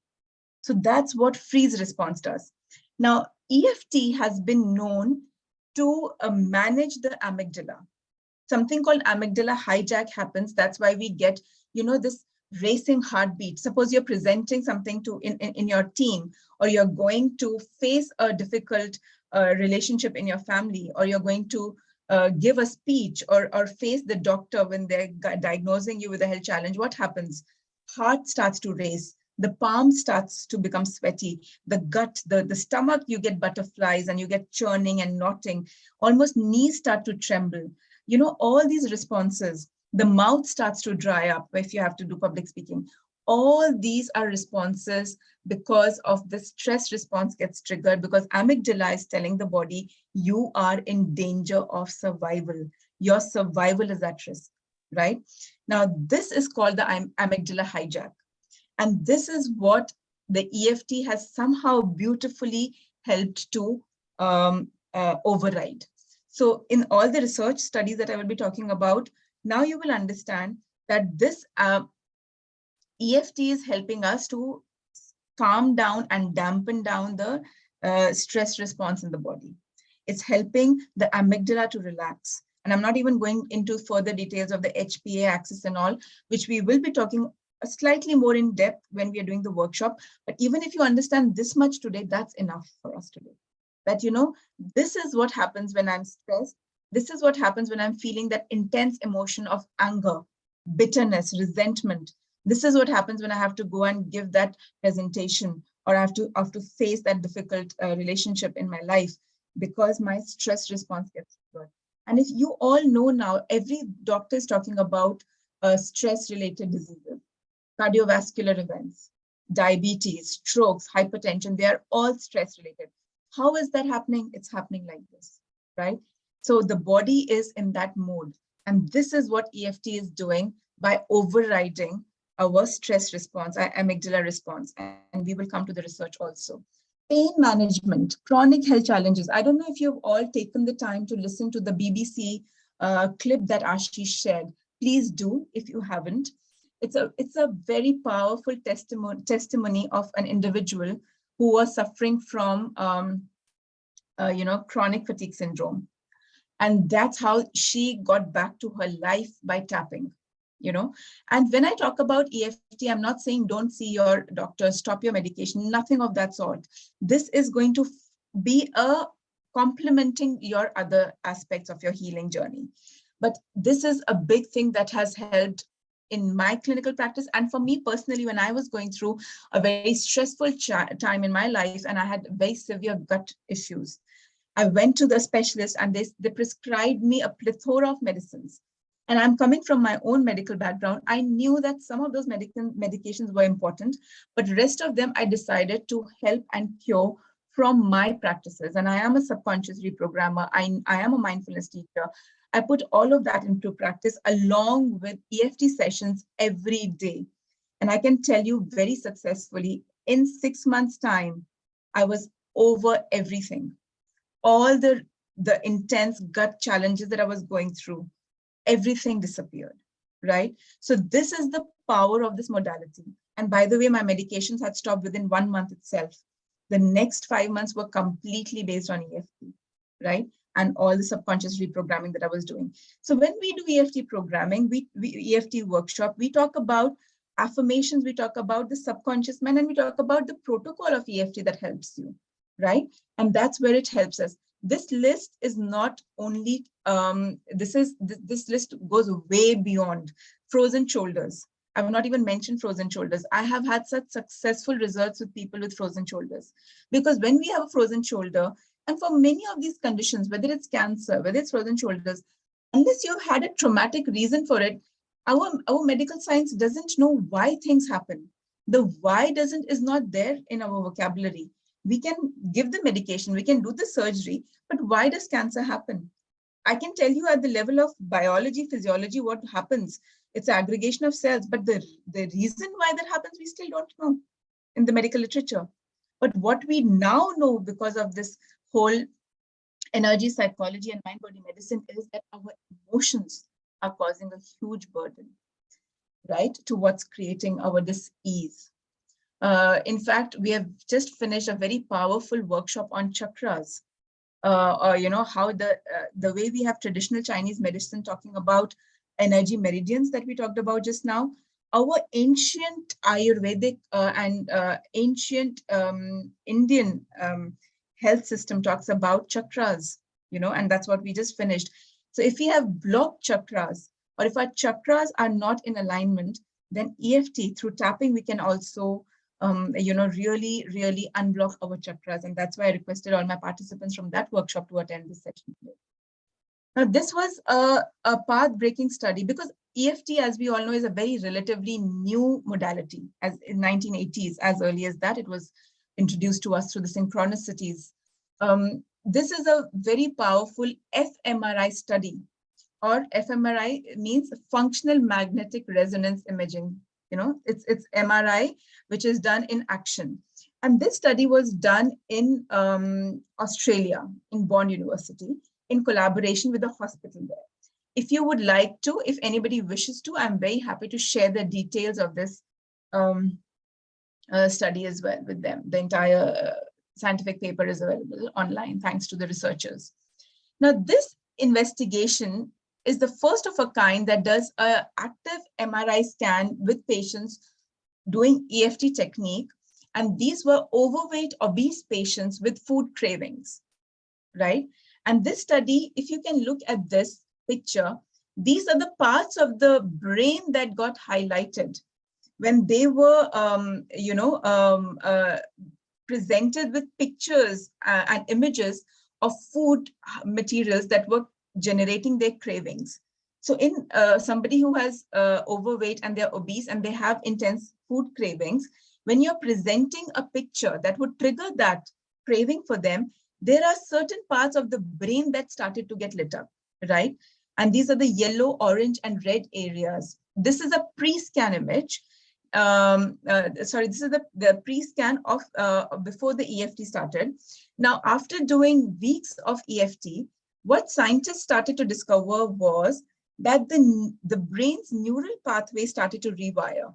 So that's what freeze response does. Now, EFT has been known to manage the amygdala. Something called amygdala hijack happens. That's why we get, you know, this racing heartbeat. Suppose you're presenting something in your team, or you're going to face a difficult relationship in your family, or you're going to give a speech or face the doctor when they're diagnosing you with a health challenge. What happens? Heart starts to race. The palm starts to become sweaty. The gut, the stomach, you get butterflies and you get churning and knotting. Almost knees start to tremble. You know, all these responses. The mouth starts to dry up if you have to do public speaking. All these are responses because of the stress response gets triggered, because amygdala is telling the body, you are in danger of survival. Your survival is at risk, right? Now, this is called the amygdala hijack. And this is what the EFT has somehow beautifully helped to override. So in all the research studies that I will be talking about, now you will understand that this EFT is helping us to calm down and dampen down the stress response in the body. It's helping the amygdala to relax. And I'm not even going into further details of the HPA axis and all, which we will be talking slightly more in depth when we are doing the workshop. But even if you understand this much today, that's enough for us today. That, this is what happens when I'm stressed. This is what happens when I'm feeling that intense emotion of anger, bitterness, resentment. This is what happens when I have to go and give that presentation, or I have to face that difficult relationship in my life, because my stress response gets triggered. And if you all know now, every doctor is talking about stress-related diseases, cardiovascular events, diabetes, strokes, hypertension, they are all stress-related. How is that happening? It's happening like this, right? So the body is in that mode. And this is what EFT is doing by overriding our stress response, our amygdala response. And we will come to the research also. Pain management, chronic health challenges. I don't know if you've all taken the time to listen to the BBC clip that Ashish shared. Please do if you haven't. It's a very powerful testimony of an individual who was suffering from chronic fatigue syndrome. And that's how she got back to her life by tapping. And when I talk about EFT, I'm not saying don't see your doctor, stop your medication, nothing of that sort. This is going to be complementing your other aspects of your healing journey. But this is a big thing that has helped in my clinical practice. And for me personally, when I was going through a very stressful time in my life and I had very severe gut issues, I went to the specialist and they prescribed me a plethora of medicines. And I'm coming from my own medical background. I knew that some of those medications were important, but rest of them I decided to help and cure from my practices. And I am a subconscious reprogrammer. I am a mindfulness teacher. I put all of that into practice along with EFT sessions every day. And I can tell you very successfully, in 6 months' time, I was over everything. All the intense gut challenges that I was going through, everything disappeared, right? So this is the power of this modality. And by the way, my medications had stopped within 1 month itself. The next 5 months were completely based on EFT, right? And all the subconscious reprogramming that I was doing. So when we do EFT programming, we EFT workshop, we talk about affirmations, we talk about the subconscious mind, and we talk about the protocol of EFT that helps you, right? And that's where it helps us. This list is not only, this list goes way beyond frozen shoulders. I've not even mentioned frozen shoulders. I have had such successful results with people with frozen shoulders. Because when we have a frozen shoulder, and for many of these conditions, whether it's cancer, whether it's frozen shoulders, unless you've had a traumatic reason for it, our medical science doesn't know why things happen. The why is not there in our vocabulary. We can give the medication, we can do the surgery, but why does cancer happen? I can tell you at the level of biology, physiology, what happens. It's aggregation of cells, but the reason why that happens, we still don't know in the medical literature. But what we now know because of this whole energy, psychology, and mind-body medicine is that our emotions are causing a huge burden, right, to what's creating our dis-ease. In fact, we have just finished a very powerful workshop on chakras, or how the way we have traditional Chinese medicine talking about energy meridians that we talked about just now. Our ancient Ayurvedic and ancient Indian health system talks about chakras, and that's what we just finished. So if we have blocked chakras, or if our chakras are not in alignment, then EFT through tapping, we can also really, really unblock our chakras. And that's why I requested all my participants from that workshop to attend this session today. Now, this was a path-breaking study because EFT, as we all know, is a very relatively new modality. As in 1980s, as early as that, it was introduced to us through the synchronicities. This is a very powerful fMRI study, or fMRI means functional magnetic resonance imaging. It's MRI, which is done in action. And this study was done in Australia, in Bond University, in collaboration with the hospital there. If you would like to, if anybody wishes to, I'm very happy to share the details of this study as well with them. The entire scientific paper is available online, thanks to the researchers. Now, this investigation is the first of a kind that does an active MRI scan with patients doing EFT technique, and these were overweight, obese patients with food cravings, right? And this study, if you can look at this picture, these are the parts of the brain that got highlighted when they were, presented with pictures and images of food materials that were generating their cravings. So in somebody who has overweight and they're obese and they have intense food cravings, when you're presenting a picture that would trigger that craving for them, there are certain parts of the brain that started to get lit up, right? And these are the yellow, orange, and red areas. This is a pre-scan image. This is the pre-scan of before the EFT started. Now, after doing weeks of EFT, what scientists started to discover was that the brain's neural pathway started to rewire,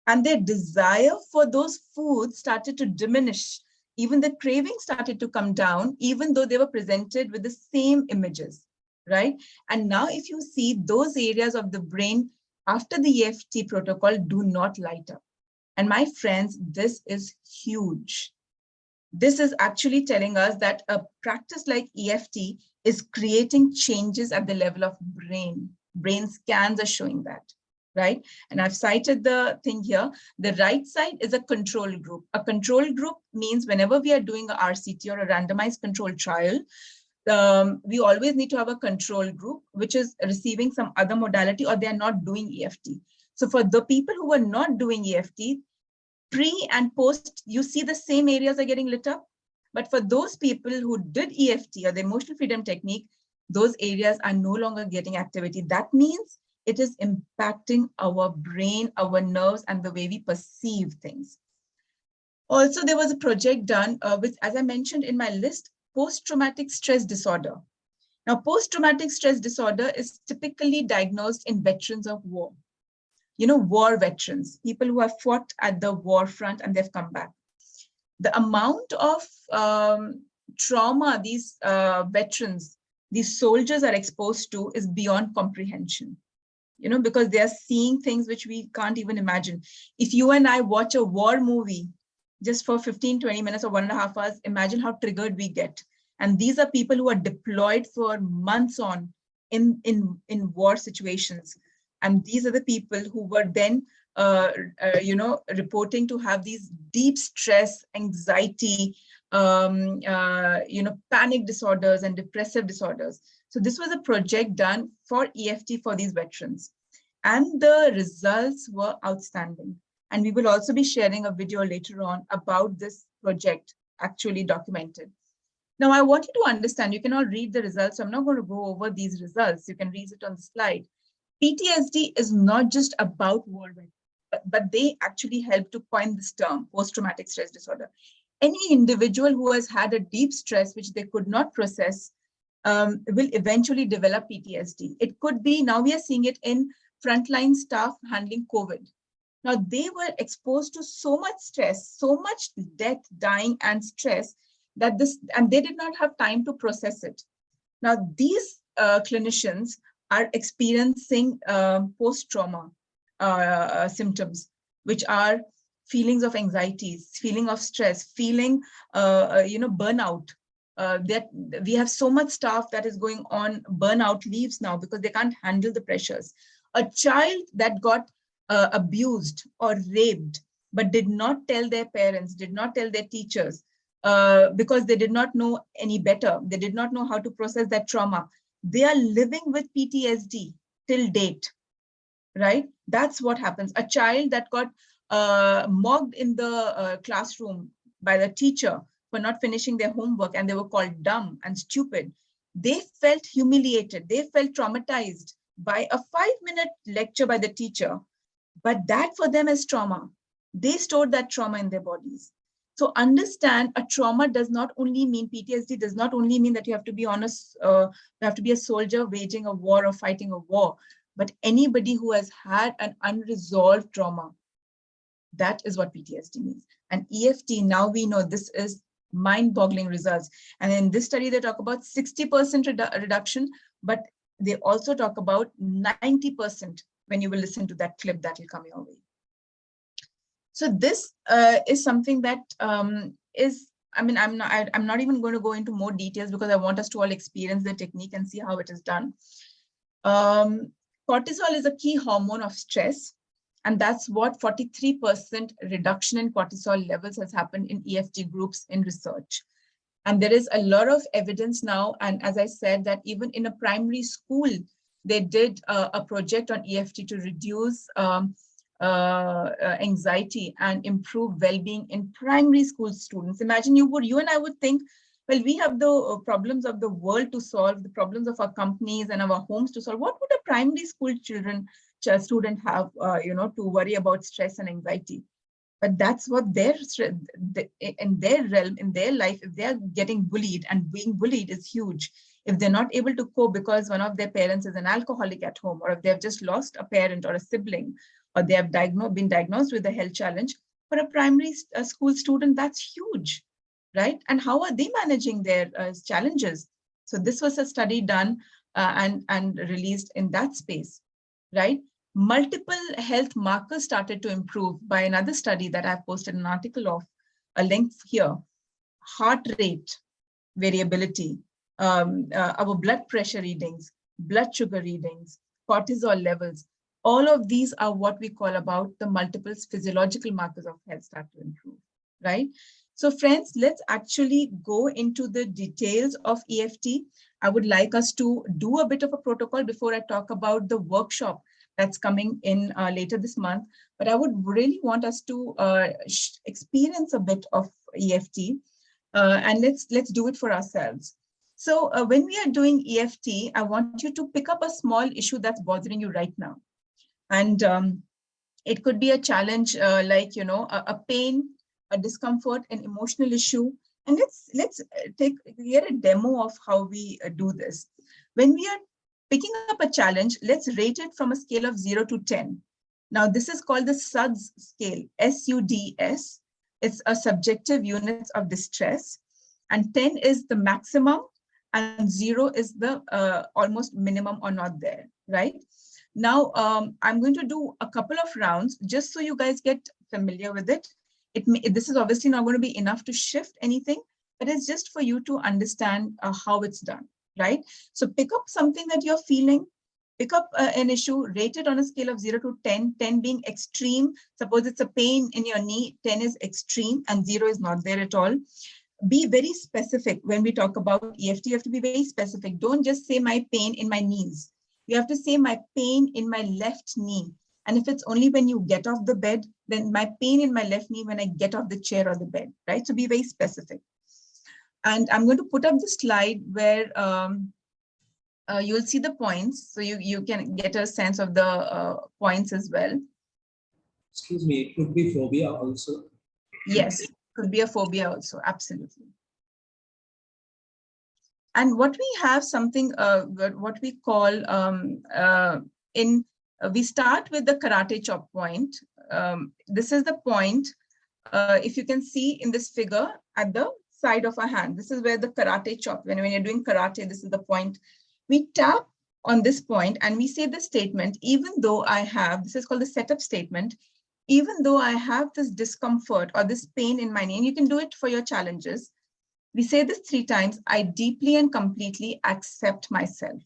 and their desire for those foods started to diminish. Even the craving started to come down, even though they were presented with the same images, right? And now if you see, those areas of the brain after the EFT protocol do not light up. And my friends, this is huge. This is actually telling us that a practice like EFT is creating changes at the level of brain. Brain scans are showing that, right? And I've cited the thing here. The right side is a control group. A control group means whenever we are doing a RCT or a randomized controlled trial, we always need to have a control group, which is receiving some other modality or they are not doing EFT. So for the people who are not doing EFT, pre and post, you see the same areas are getting lit up. But for those people who did EFT or the emotional freedom technique, those areas are no longer getting activity. That means it is impacting our brain, our nerves, and the way we perceive things. Also, there was a project done with, as I mentioned in my list, post-traumatic stress disorder. Now, post-traumatic stress disorder is typically diagnosed in veterans of war. You know, war veterans, people who have fought at the war front and they've come back. The amount of trauma these veterans, these soldiers are exposed to is beyond comprehension. You know, because they are seeing things which we can't even imagine. If you and I watch a war movie just for 15, 20 minutes or 1.5 hours, imagine how triggered we get. And these are people who are deployed for months on in war situations. And these are the people who were then, reporting to have these deep stress, anxiety, panic disorders and depressive disorders. So this was a project done for EFT for these veterans. And the results were outstanding. And we will also be sharing a video later on about this project actually documented. Now, I want you to understand, you can all read the results. So I'm not going to go over these results. You can read it on the slide. PTSD is not just about war veterans, but they actually help to coin this term, post-traumatic stress disorder. Any individual who has had a deep stress which they could not process will eventually develop PTSD. It could be, now we are seeing it in frontline staff handling COVID. Now they were exposed to so much stress, so much death, dying, and stress that and they did not have time to process it. Now these clinicians are experiencing post-trauma symptoms, which are feelings of anxieties, feeling of stress, feeling, burnout. That we have so much staff that is going on burnout leaves now because they can't handle the pressures. A child that got abused or raped, but did not tell their parents, did not tell their teachers, because they did not know any better. They did not know how to process that trauma. They are living with PTSD till date, right? That's what happens. A child that got mocked in the classroom by the teacher for not finishing their homework and they were called dumb and stupid. They felt humiliated. They felt traumatized by a 5-minute lecture by the teacher, but that for them is trauma. They stored that trauma in their bodies. So understand, a trauma does not only mean PTSD, does not only mean that you have to be on you have to be a soldier waging a war or fighting a war, but anybody who has had an unresolved trauma, that is what PTSD means. And EFT, now we know this is mind-boggling results. And in this study, they talk about 60% reduction, but they also talk about 90% when you will listen to that clip that will come your way. So this is something that is, I mean, I'm not even going to go into more details because I want us to all experience the technique and see how it is done. Cortisol is a key hormone of stress. And that's what 43% reduction in cortisol levels has happened in EFT groups in research. And there is a lot of evidence now. And as I said, that even in a primary school, they did a project on EFT to reduce anxiety and improve well-being in primary school students. Imagine you and I would think, well, we have the problems of the world to solve, the problems of our companies and our homes to solve. What would a primary school student have, to worry about stress and anxiety? But that's what in their realm, in their life, if they're getting bullied, and being bullied is huge. If they're not able to cope because one of their parents is an alcoholic at home, or if they've just lost a parent or a sibling, or they have been diagnosed with a health challenge, for a primary school student, that's huge, right? And how are they managing their challenges? So this was a study done and released in that space, right? Multiple health markers started to improve by another study that I've posted an article of, a link here. Heart rate variability, our blood pressure readings, blood sugar readings, cortisol levels, all of these are what we call about the multiple physiological markers of health start to improve, right? So friends, let's actually go into the details of EFT. I would like us to do a bit of a protocol before I talk about the workshop that's coming in later this month. But I would really want us to experience a bit of EFT, and let's do it for ourselves. So when we are doing EFT, I want you to pick up a small issue that's bothering you right now. And it could be a challenge like, a pain, a discomfort, an emotional issue. And let's get a demo of how we do this. When we are picking up a challenge, let's rate it from a scale of 0 to 10. Now, this is called the SUDS scale, SUDS. It's a subjective unit of distress. And 10 is the maximum, and 0 is the almost minimum or not there, right? Now, I'm going to do a couple of rounds just so you guys get familiar with it. This is obviously not going to be enough to shift anything, but it's just for you to understand how it's done, right? So pick up something that you're feeling, pick up an issue, rate it on a scale of 0 to 10, 10 being extreme. Suppose it's a pain in your knee, 10 is extreme and 0 is not there at all. Be very specific. When we talk about EFT, you have to be very specific. Don't just say my pain in my knees. You have to say my pain in my left knee. And if it's only when you get off the bed, then my pain in my left knee when I get off the chair or the bed, right? So be very specific. And I'm going to put up the slide where you'll see the points. So you can get a sense of the points as well. Excuse me, it could be phobia also. Yes, could be a phobia also, absolutely. And what we have something, what we call we start with the karate chop point. This is the point, if you can see in this figure at the side of our hand, this is where the karate chop, when you're doing karate, this is the point. We tap on this point and we say the statement, even though I have, this is called the setup statement, even though I have this discomfort or this pain in my knee, and you can do it for your challenges. We say this 3 times, I deeply and completely accept myself.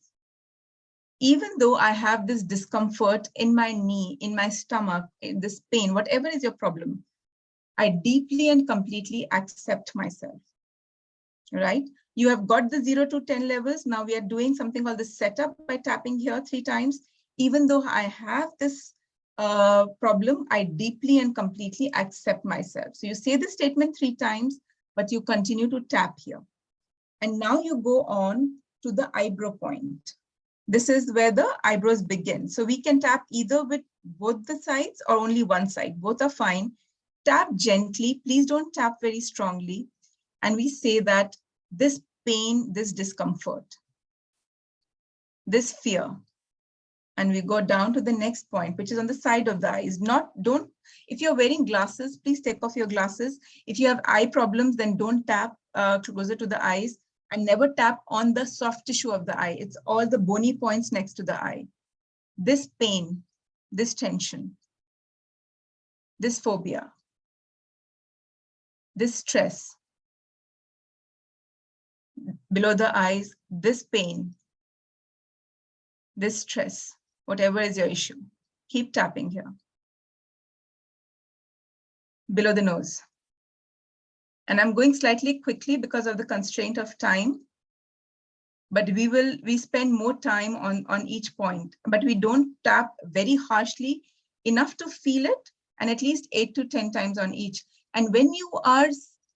Even though I have this discomfort in my knee, in my stomach, in this pain, whatever is your problem, I deeply and completely accept myself, right? You have got the 0 to 10 levels. Now we are doing something called the setup by tapping here 3 times. Even though I have this problem, I deeply and completely accept myself. So you say the statement 3 times, but you continue to tap here. And now you go on to the eyebrow point. This is where the eyebrows begin. So we can tap either with both the sides or only one side. Both are fine. Tap gently. Please don't tap very strongly. And we say that this pain, this discomfort, this fear. And we go down to the next point, which is on the side of the eyes. If you're wearing glasses, please take off your glasses. If you have eye problems, then don't tap closer to the eyes, and never tap on the soft tissue of the eye. It's all the bony points next to the eye. This pain, this tension, this phobia, this stress. Below the eyes, this pain, this stress, whatever is your issue. Keep tapping here. Below the nose. And I'm going slightly quickly because of the constraint of time. But we spend more time on each point, but we don't tap very harshly, enough to feel it, and at least 8 to 10 times on each. And when you are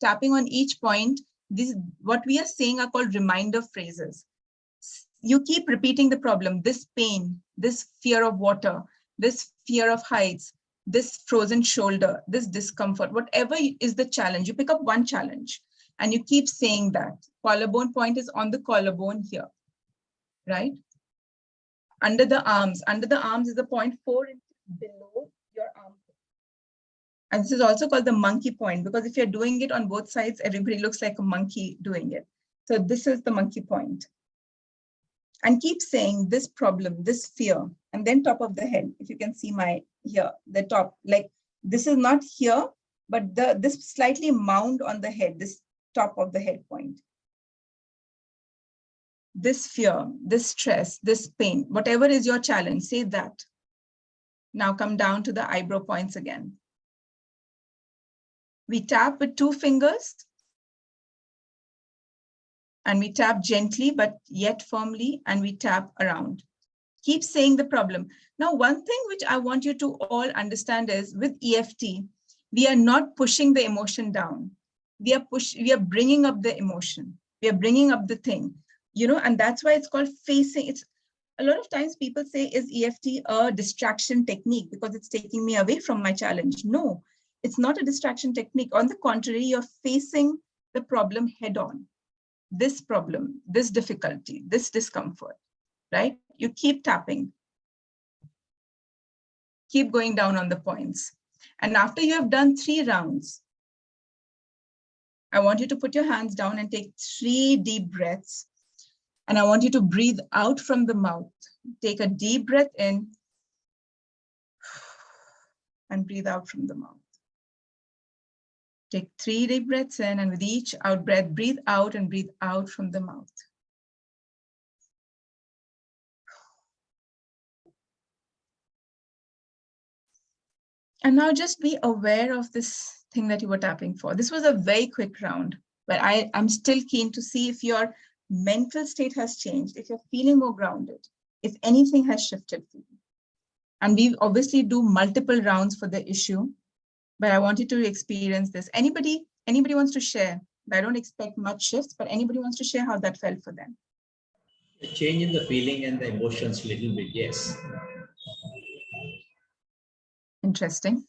tapping on each point, this, what we are saying are called reminder phrases. You keep repeating the problem, this pain, this fear of water, this fear of heights, this frozen shoulder, this discomfort, whatever is the challenge, you pick up one challenge and you keep saying that. Collarbone point is on the collarbone here, right? Under the arms is the point 4 inches below your armpit. And this is also called the monkey point, because if you're doing it on both sides, everybody looks like a monkey doing it. So this is the monkey point. And keep saying this problem, this fear, and then top of the head. If you can see my here, the top, like this is not here, but this slightly mound on the head, this top of the head point. This fear, this stress, this pain, whatever is your challenge, say that. Now come down to the eyebrow points again. We tap with 2 fingers. And we tap gently, but yet firmly, and we tap around. Keep saying the problem. Now, one thing which I want you to all understand is with EFT, we are not pushing the emotion down. We are bringing up the emotion. We are bringing up the thing, you know, and that's why it's called facing. It's a lot of times people say, is EFT a distraction technique because it's taking me away from my challenge? No, it's not a distraction technique. On the contrary, you're facing the problem head on. This problem, this difficulty, this discomfort, right? You keep tapping. Keep going down on the points. And after you have done 3 rounds, I want you to put your hands down and take 3 deep breaths. And I want you to breathe out from the mouth. Take a deep breath in and breathe out from the mouth. Take 3 deep breaths in, and with each out breath, breathe out and breathe out from the mouth. And now just be aware of this thing that you were tapping for. This was a very quick round, but I'm still keen to see if your mental state has changed, if you're feeling more grounded, if anything has shifted for you. And we obviously do multiple rounds for the issue, but I want you to experience this. Anybody wants to share? I don't expect much shifts, but anybody wants to share how that felt for them? A change in the feeling and the emotions a little bit, yes. Interesting.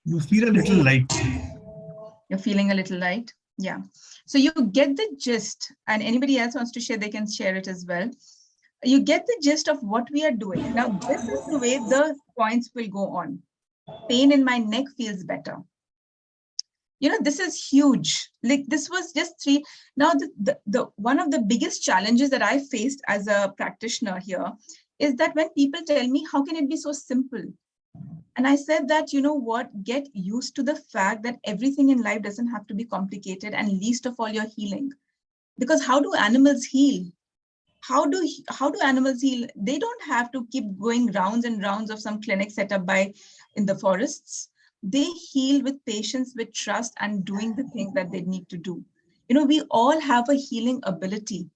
You feel a little light. You're feeling a little light? Yeah. So you get the gist, and anybody else wants to share, they can share it as well. You get the gist of what we are doing. Now, this is the way the points will go on. Pain in my neck feels better. You know, this is huge. Like this was just 3. Now, the one of the biggest challenges that I faced as a practitioner here is that when people tell me, how can it be so simple? And I said that, you know what, get used to the fact that everything in life doesn't have to be complicated, and least of all your healing. Because how do animals heal? How do animals heal? They don't have to keep going rounds and rounds of some clinic set up in the forests. They heal with patience, with trust, and doing the things that they need to do. You know, we all have a healing ability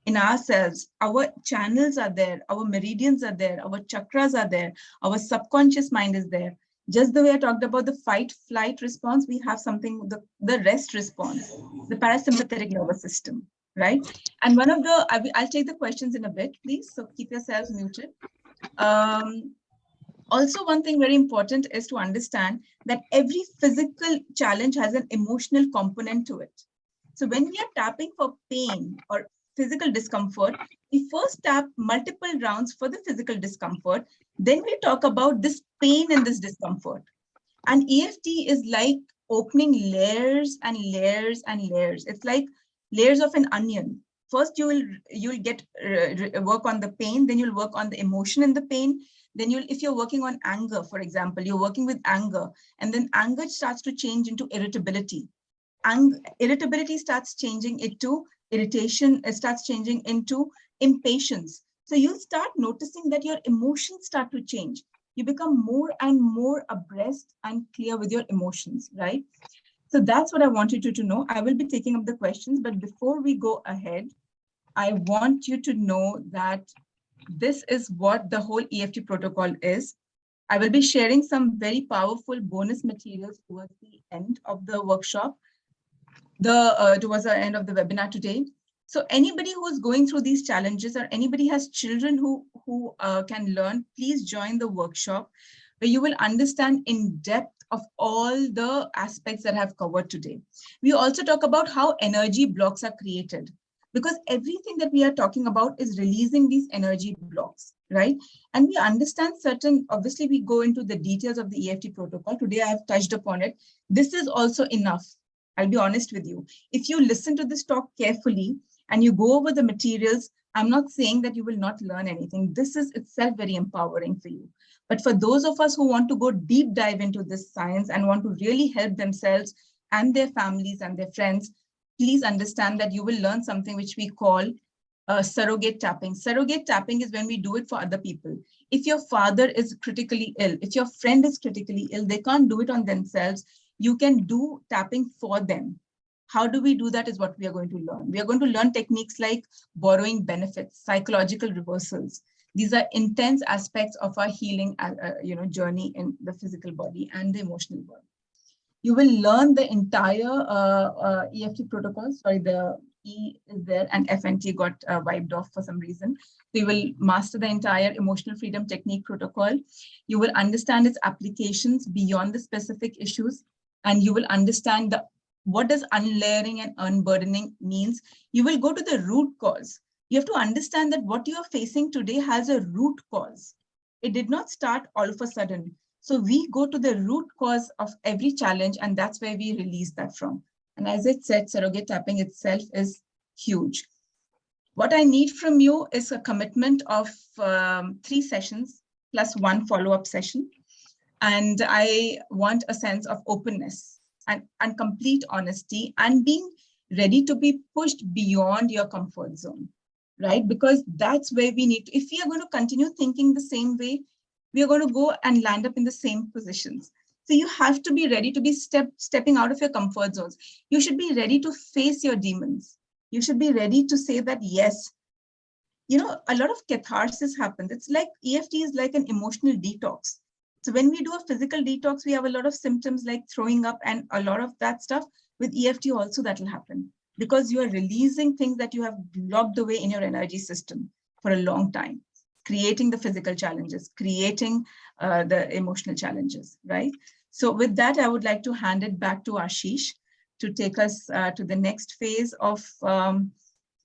in ourselves. Our channels are there, our meridians are there, our chakras are there, our subconscious mind is there. Just the way I talked about the fight-flight response, we have something, the rest response, the parasympathetic nervous system, right? And one of the, I'll take the questions in a bit, please, so keep yourselves muted. Also, one thing very important is to understand that every physical challenge has an emotional component to it. So when we are tapping for pain or physical discomfort, we first tap multiple rounds for the physical discomfort. Then we talk about this pain and this discomfort. And EFT is like opening layers and layers and layers. It's like layers of an onion. First, you'll get work on the pain, then you'll work on the emotion in the pain, Then if you're working on anger, for example, you're working with anger, and then anger starts to change into irritability. Irritability starts changing it to irritation, it starts changing into impatience. So you start noticing that your emotions start to change. You become more and more abreast and clear with your emotions, right? So that's what I wanted you to know. I will be taking up the questions, but before we go ahead, I want you to know that this is what the whole EFT protocol is. I will be sharing some very powerful bonus materials towards the end of the workshop, towards the end of the webinar today. So anybody who is going through these challenges, or anybody has children who can learn, please join the workshop, where you will understand in depth of all the aspects that I have covered today. We also talk about how energy blocks are created, because everything that we are talking about is releasing these energy blocks, right? And we understand certain, obviously we go into the details of the EFT protocol. Today I have touched upon it. This is also enough. I'll be honest with you. If you listen to this talk carefully and you go over the materials, I'm not saying that you will not learn anything. This is itself very empowering for you. But for those of us who want to go deep dive into this science and want to really help themselves and their families and their friends, please understand that you will learn something which we call surrogate tapping. Surrogate tapping is when we do it for other people. If your father is critically ill, if your friend is critically ill, they can't do it on themselves. You can do tapping for them. How do we do that is what we are going to learn. We are going to learn techniques like borrowing benefits, psychological reversals. These are intense aspects of our healing journey in the physical body and the emotional body. You will learn the entire EFT protocol. Sorry, the E is there and FNT got wiped off for some reason. So you will master the entire emotional freedom technique protocol. You will understand its applications beyond the specific issues, and you will understand what does unlayering and unburdening means. You will go to the root cause. You have to understand that what you are facing today has a root cause. It did not start all of a sudden. So we go to the root cause of every challenge, and that's where we release that from. And as I said, surrogate tapping itself is huge. What I need from you is a commitment of 3 sessions plus 1 follow-up session. And I want a sense of openness and complete honesty, and being ready to be pushed beyond your comfort zone, right? Because that's where we need to, if we are going to continue thinking the same way, we are going to go and land up in the same positions. So you have to be ready to be stepping out of your comfort zones. You should be ready to face your demons. You should be ready to say that, yes, a lot of catharsis happens. It's like EFT is like an emotional detox. So when we do a physical detox, we have a lot of symptoms like throwing up and a lot of that stuff. With EFT also that will happen, because you are releasing things that you have locked away in your energy system for a long time, creating the physical challenges, creating the emotional challenges, right? So with that, I would like to hand it back to Ashish to take us to the next phase of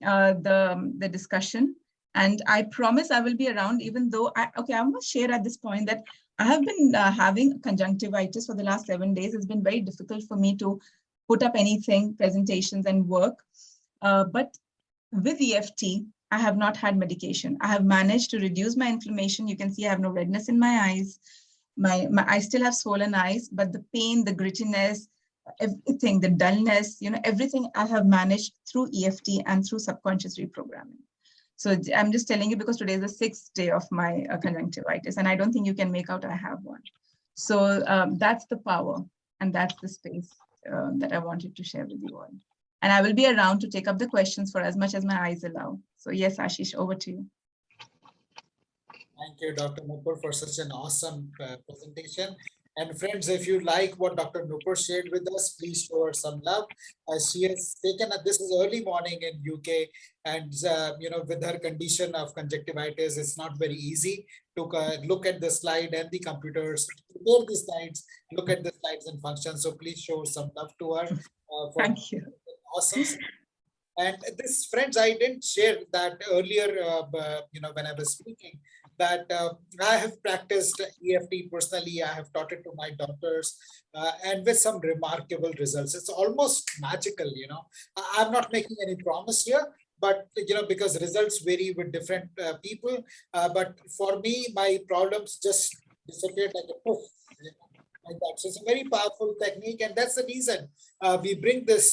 the discussion. And I promise I will be around, even though, I must share at this point that I have been having conjunctivitis for the last 7 days. It's been very difficult for me to put up anything, presentations and work. But with EFT, I have not had medication. I have managed to reduce my inflammation. You can see I have no redness in my eyes. I still have swollen eyes, but the pain, the grittiness, everything, the dullness, everything I have managed through EFT and through subconscious reprogramming. So I'm just telling you because today is the 6th day of my conjunctivitis, and I don't think you can make out I have one. So that's the power, and that's the space that I wanted to share with you all. And I will be around to take up the questions for as much as my eyes allow. So yes, Ashish, over to you. Thank you, Dr. Nupur, for such an awesome presentation. And friends, if you like what Dr. Nupur shared with us, please show her some love. She has taken, this is early morning in UK, and with her condition of conjunctivitis, it's not very easy to look at the slide and the computers, prepare the slides, look at the slides and functions. So please show some love to her. Thank you. Awesome. And this, friends, I didn't share that earlier, when I was speaking, that I have practiced EFT personally. I have taught it to my daughters and with some remarkable results. It's almost magical, I'm not making any promise here, but because results vary with different people. But for me, my problems just disappeared like a poof. Like that. So it's a very powerful technique, and that's the reason we bring this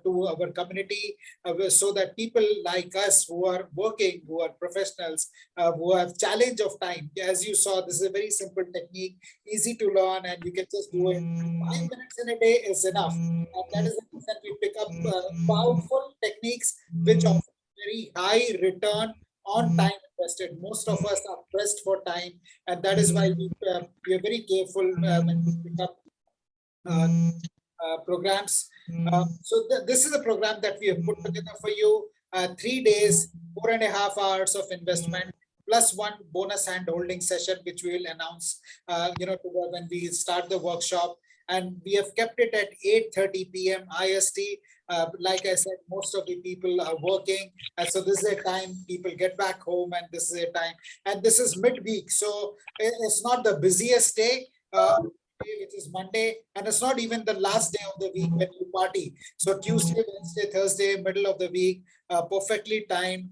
to our community, so that people like us who are working, who are professionals, who have challenge of time. As you saw, this is a very simple technique, easy to learn, and you can just do it. 5 minutes in a day is enough, and that is the reason we pick up powerful techniques which offer very high return on time invested. Most of us are pressed for time, and that is why we are very careful when we pick up programs. So this is a program that we have put together for you. 3 days, 4.5 hours of investment, plus one bonus hand holding session, which we will announce, when we start the workshop. And we have kept it at 8:30 p.m. IST. Like I said, most of the people are working. And so this is a time people get back home, and this is a time, and this is midweek. So it's not the busiest day, which is Monday, and it's not even the last day of the week when you party. So Tuesday, Wednesday, Thursday, middle of the week, perfectly timed.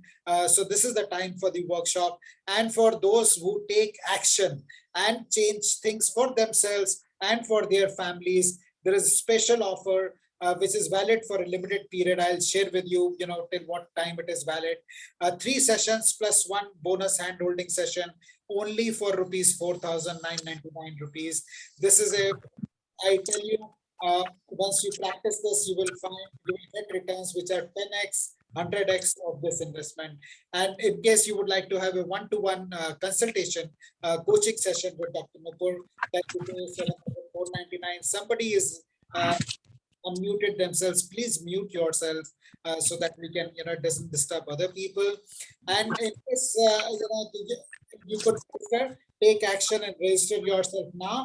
So this is the time for the workshop. And for those who take action and change things for themselves and for their families, there is a special offer which is valid for a limited period. I'll share with you, till what time it is valid. 3 sessions plus one bonus hand holding session, only for rupees 4,999 rupees. This is I tell you, once you practice this, you will get returns which are 10x, 100x of this investment. And in case you would like to have a one-to-one consultation, coaching session with Dr. Nupur, that you pay 7,499. Somebody is unmuted themselves. Please mute yourself so that we can, it doesn't disturb other people. And in case, you could take action and register yourself now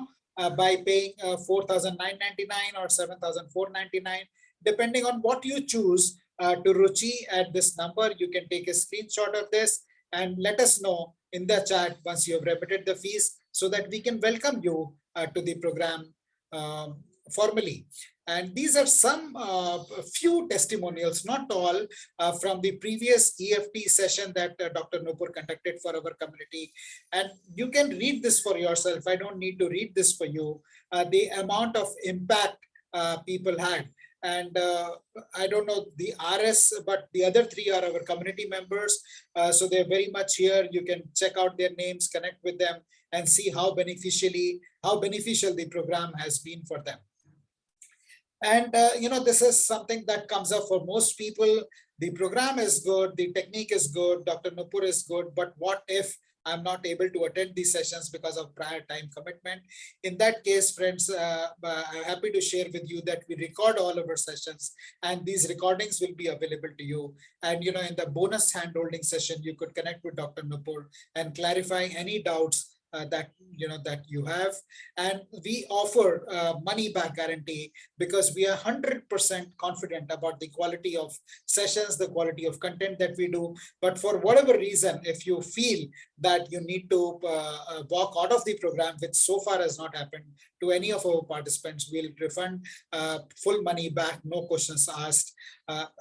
by paying 4,999 or 7,499, depending on what you choose to Ruchi at this number. You can take a screenshot of this and let us know in the chat once you have remitted the fees, so that we can welcome you to the program formally. And these are some few testimonials, not all, from the previous EFT session that Dr. Nupur conducted for our community. And you can read this for yourself. I don't need to read this for you. The amount of impact people had. And I don't know the RS, but the other 3 are our community members. So they're very much here. You can check out their names, connect with them, and see how beneficial the program has been for them. And, this is something that comes up for most people. The program is good. The technique is good. Dr. Nupur is good. But what if I'm not able to attend these sessions because of prior time commitment? In that case, friends, I'm happy to share with you that we record all of our sessions, and these recordings will be available to you. And, in the bonus hand-holding session, you could connect with Dr. Nupur and clarify any doubts that you have. And we offer money back guarantee, because we are 100% confident about the quality of sessions, the quality of content that we do. But for whatever reason, if you feel that you need to walk out of the program, which so far has not happened to any of our participants, we'll refund full money back, no questions asked.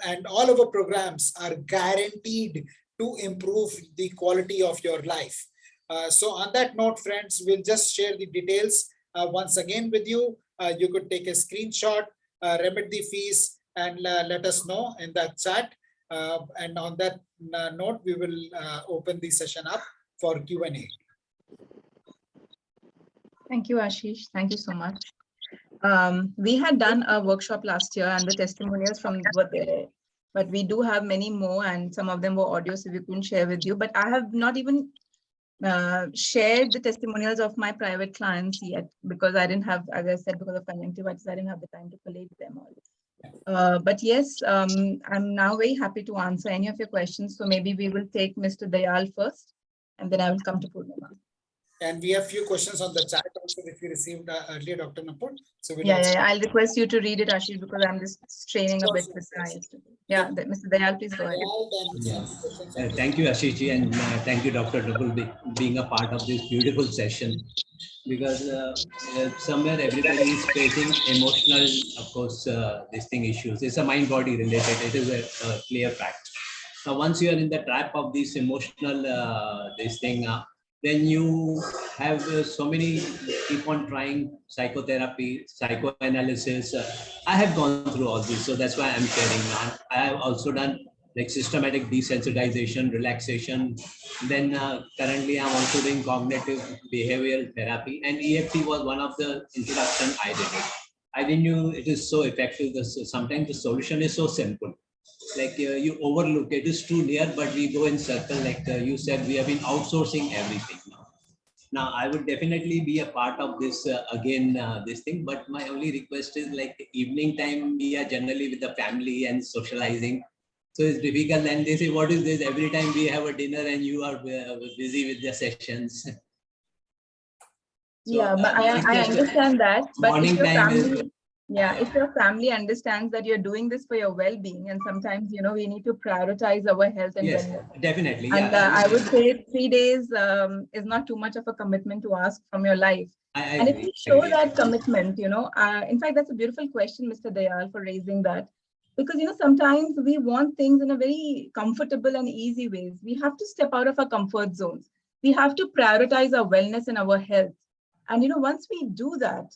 And all of our programs are guaranteed to improve the quality of your life. So on that note, friends, we'll just share the details once again with you. You could take a screenshot, remit the fees, and let us know in that chat. And on that note, we will open the session up for Q&A. Thank you, Ashish. Thank you so much. We had done a workshop last year, and the testimonials from were there. But we do have many more, and some of them were audio, so we couldn't share with you. But I have not even shared the testimonials of my private clients yet, because I didn't have, as I said, because of conjunctivitis, I didn't have the time to collate them all. But yes, I'm now very happy to answer any of your questions. So maybe we will take Mr. Dayal first, and then I will come to Purnima. And we have a few questions on the chat also, which we received earlier, Dr. Nupur. So we'll I'll request you to read it, Ashish, because I'm just straining a bit with the eyes. Yeah, Mr. Dayal, please go ahead. Yeah. Thank you, Ashish ji, and thank you, Dr. Nupur, being a part of this beautiful session. Because somewhere everybody is facing emotional, of course, this thing issues. It's a mind-body related. It is a clear fact. Now, once you are in the trap of this emotional this thing, then you have so many, keep on trying psychotherapy, psychoanalysis. I have gone through all this, so that's why I'm sharing now. I have also done like systematic desensitization, relaxation. Then currently I'm also doing cognitive behavioral therapy, and EFT was one of the introduction I did it. I didn't know it is so effective. Sometimes the solution is so simple. Like you overlook it is too near, but we go in circle. Like you said, we have been outsourcing everything now. Now I would definitely be a part of this again, this thing. But my only request is like evening time, we are generally with the family and socializing. So it's difficult. And they say, what is this? Every time we have a dinner and you are busy with the sessions. So, Yeah, but I understand that. But if morning your time family, is, yeah, if your family understands that you're doing this for your well-being, and sometimes, you know, we need to prioritize our health and yes, wellness. definitely. And Yeah, I would say 3 days is not too much of a commitment to ask from your life. I And if agree. you show that commitment, you know, in fact, that's a beautiful question, Mr. Dayal, for raising that. Because, you know, sometimes we want things in a very comfortable and easy ways. We have to step out of our comfort zones. We have to prioritize our wellness and our health. And, you know, once we do that,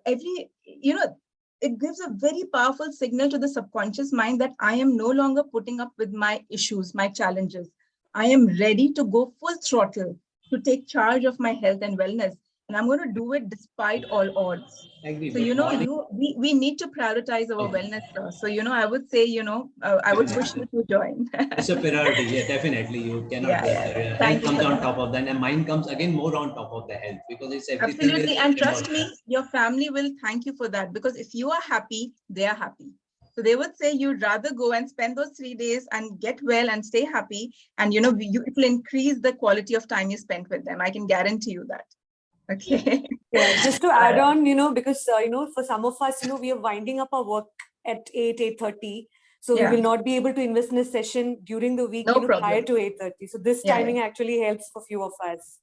it gives a very powerful signal to the subconscious mind that I am no longer putting up with my issues, my challenges. I am ready to go full throttle to take charge of my health and wellness. And I'm going to do it despite all odds. Agree, So, you know, morning, we need to prioritize our wellness. So, you know, I would say, you know, I would push you to join. it's a priority. Yeah, definitely. You cannot. Yeah. Health Thank you comes for on that. top of that, and mind comes again more on top of the health, because it's everything Absolutely. is And trust emotional. me, your family will thank you for that, because if you are happy, they are happy. So they would say you'd rather go and spend those 3 days and get well and stay happy. And, you know, it will increase the quality of time you spend with them. I can guarantee you that. Okay. Yeah, just to add on, you know, because, for some of us, you know, we are winding up our work at 8:30. So we Yeah. will not be able to invest in a session during the week, No you know, prior problem. to 8:30. So this Yeah, timing actually helps for few of us.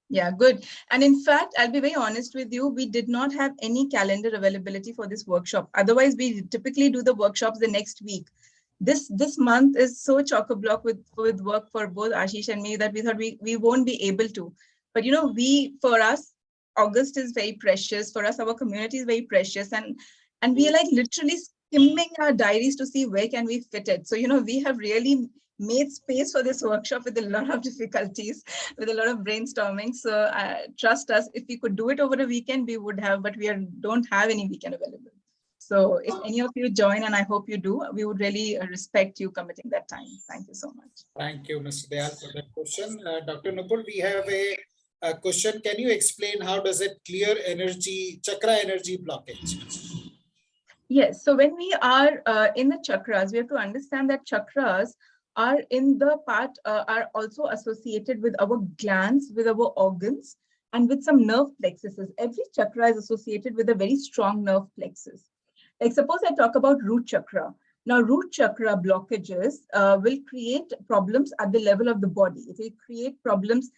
Yeah, good. And in fact, I'll be very honest with you, we did not have any calendar availability for this workshop. Otherwise, we typically do the workshops the next week. This month is so chock-a-block with work for both Ashish and me that we thought we won't be able to. But, you know, for us, August is very precious. For us, our community is very precious. And we are like literally skimming our diaries to see where can we fit it. So, you know, we have really made space for this workshop with a lot of difficulties, with a lot of brainstorming. So trust us, if we could do it over a weekend, we would have, but don't have any weekend available. So if any of you join, and I hope you do, we would really respect you committing that time. Thank you so much. Thank you, Mr. Dayal, for that question. Dr. Nupur, we have a question. Can you explain how does it clear chakra energy blockage? Yes. So when we are in the chakras, we have to understand that chakras are are also associated with our glands, with our organs, and with some nerve plexuses. Every chakra is associated with a very strong nerve plexus. Like suppose I talk about root chakra. Now, root chakra blockages will create problems at the level of the body. It will create problems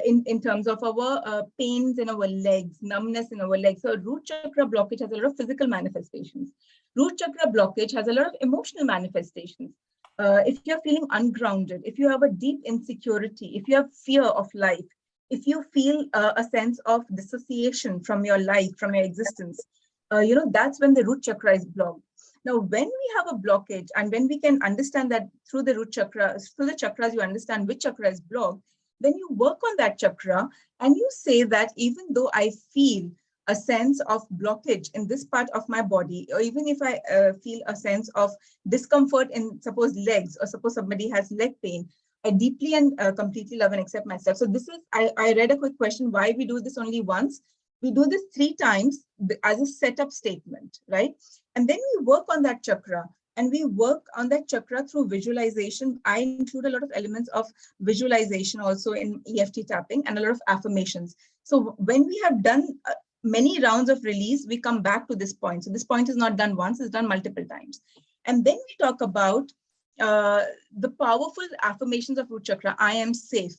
in terms of our pains in our legs, numbness in our legs. So root chakra blockage has a lot of physical manifestations. Root chakra blockage has a lot of emotional manifestations. If you're feeling ungrounded, if you have a deep insecurity, if you have fear of life, if you feel a sense of dissociation from your life, from your existence, that's when the root chakra is blocked. Now, when we have a blockage, and when we can understand that through the chakras, you understand which chakra is blocked, then you work on that chakra and you say that even though I feel a sense of blockage in this part of my body, or even if I feel a sense of discomfort in suppose legs, or suppose somebody has leg pain, I deeply and completely love and accept myself. So this is, I read a quick question, why we do this only once. We do this 3 times as a setup statement, right? And then we work on that chakra. And we work on that chakra through visualization. I include a lot of elements of visualization also in EFT tapping, and a lot of affirmations. So when we have done many rounds of release, we come back to this point. So this point is not done once, it's done multiple times. And then we talk about the powerful affirmations of root chakra. I am safe.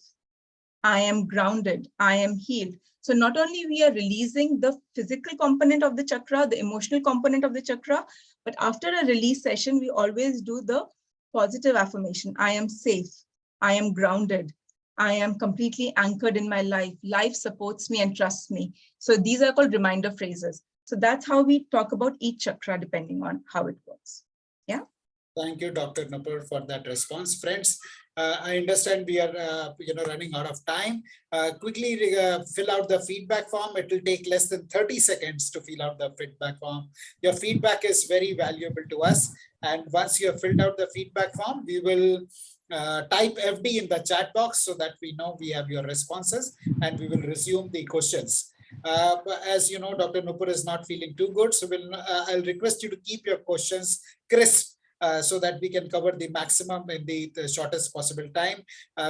I am grounded. I am healed. So not only we are releasing the physical component of the chakra, the emotional component of the chakra, but after a release session, we always do the positive affirmation. I am safe. I am grounded. I am completely anchored in my life. Life supports me and trusts me. So these are called reminder phrases. So that's how we talk about each chakra depending on how it works. Yeah. Thank you, Dr. Nupur, for that response. Friends, I understand we are running out of time. Quickly fill out the feedback form. It will take less than 30 seconds to fill out the feedback form. Your feedback is very valuable to us. And once you have filled out the feedback form, we will type FD in the chat box so that we know we have your responses, and we will resume the questions. But as you know, Dr. Nupur is not feeling too good, so I'll request you to keep your questions crisp, so that we can cover the maximum in the shortest possible time.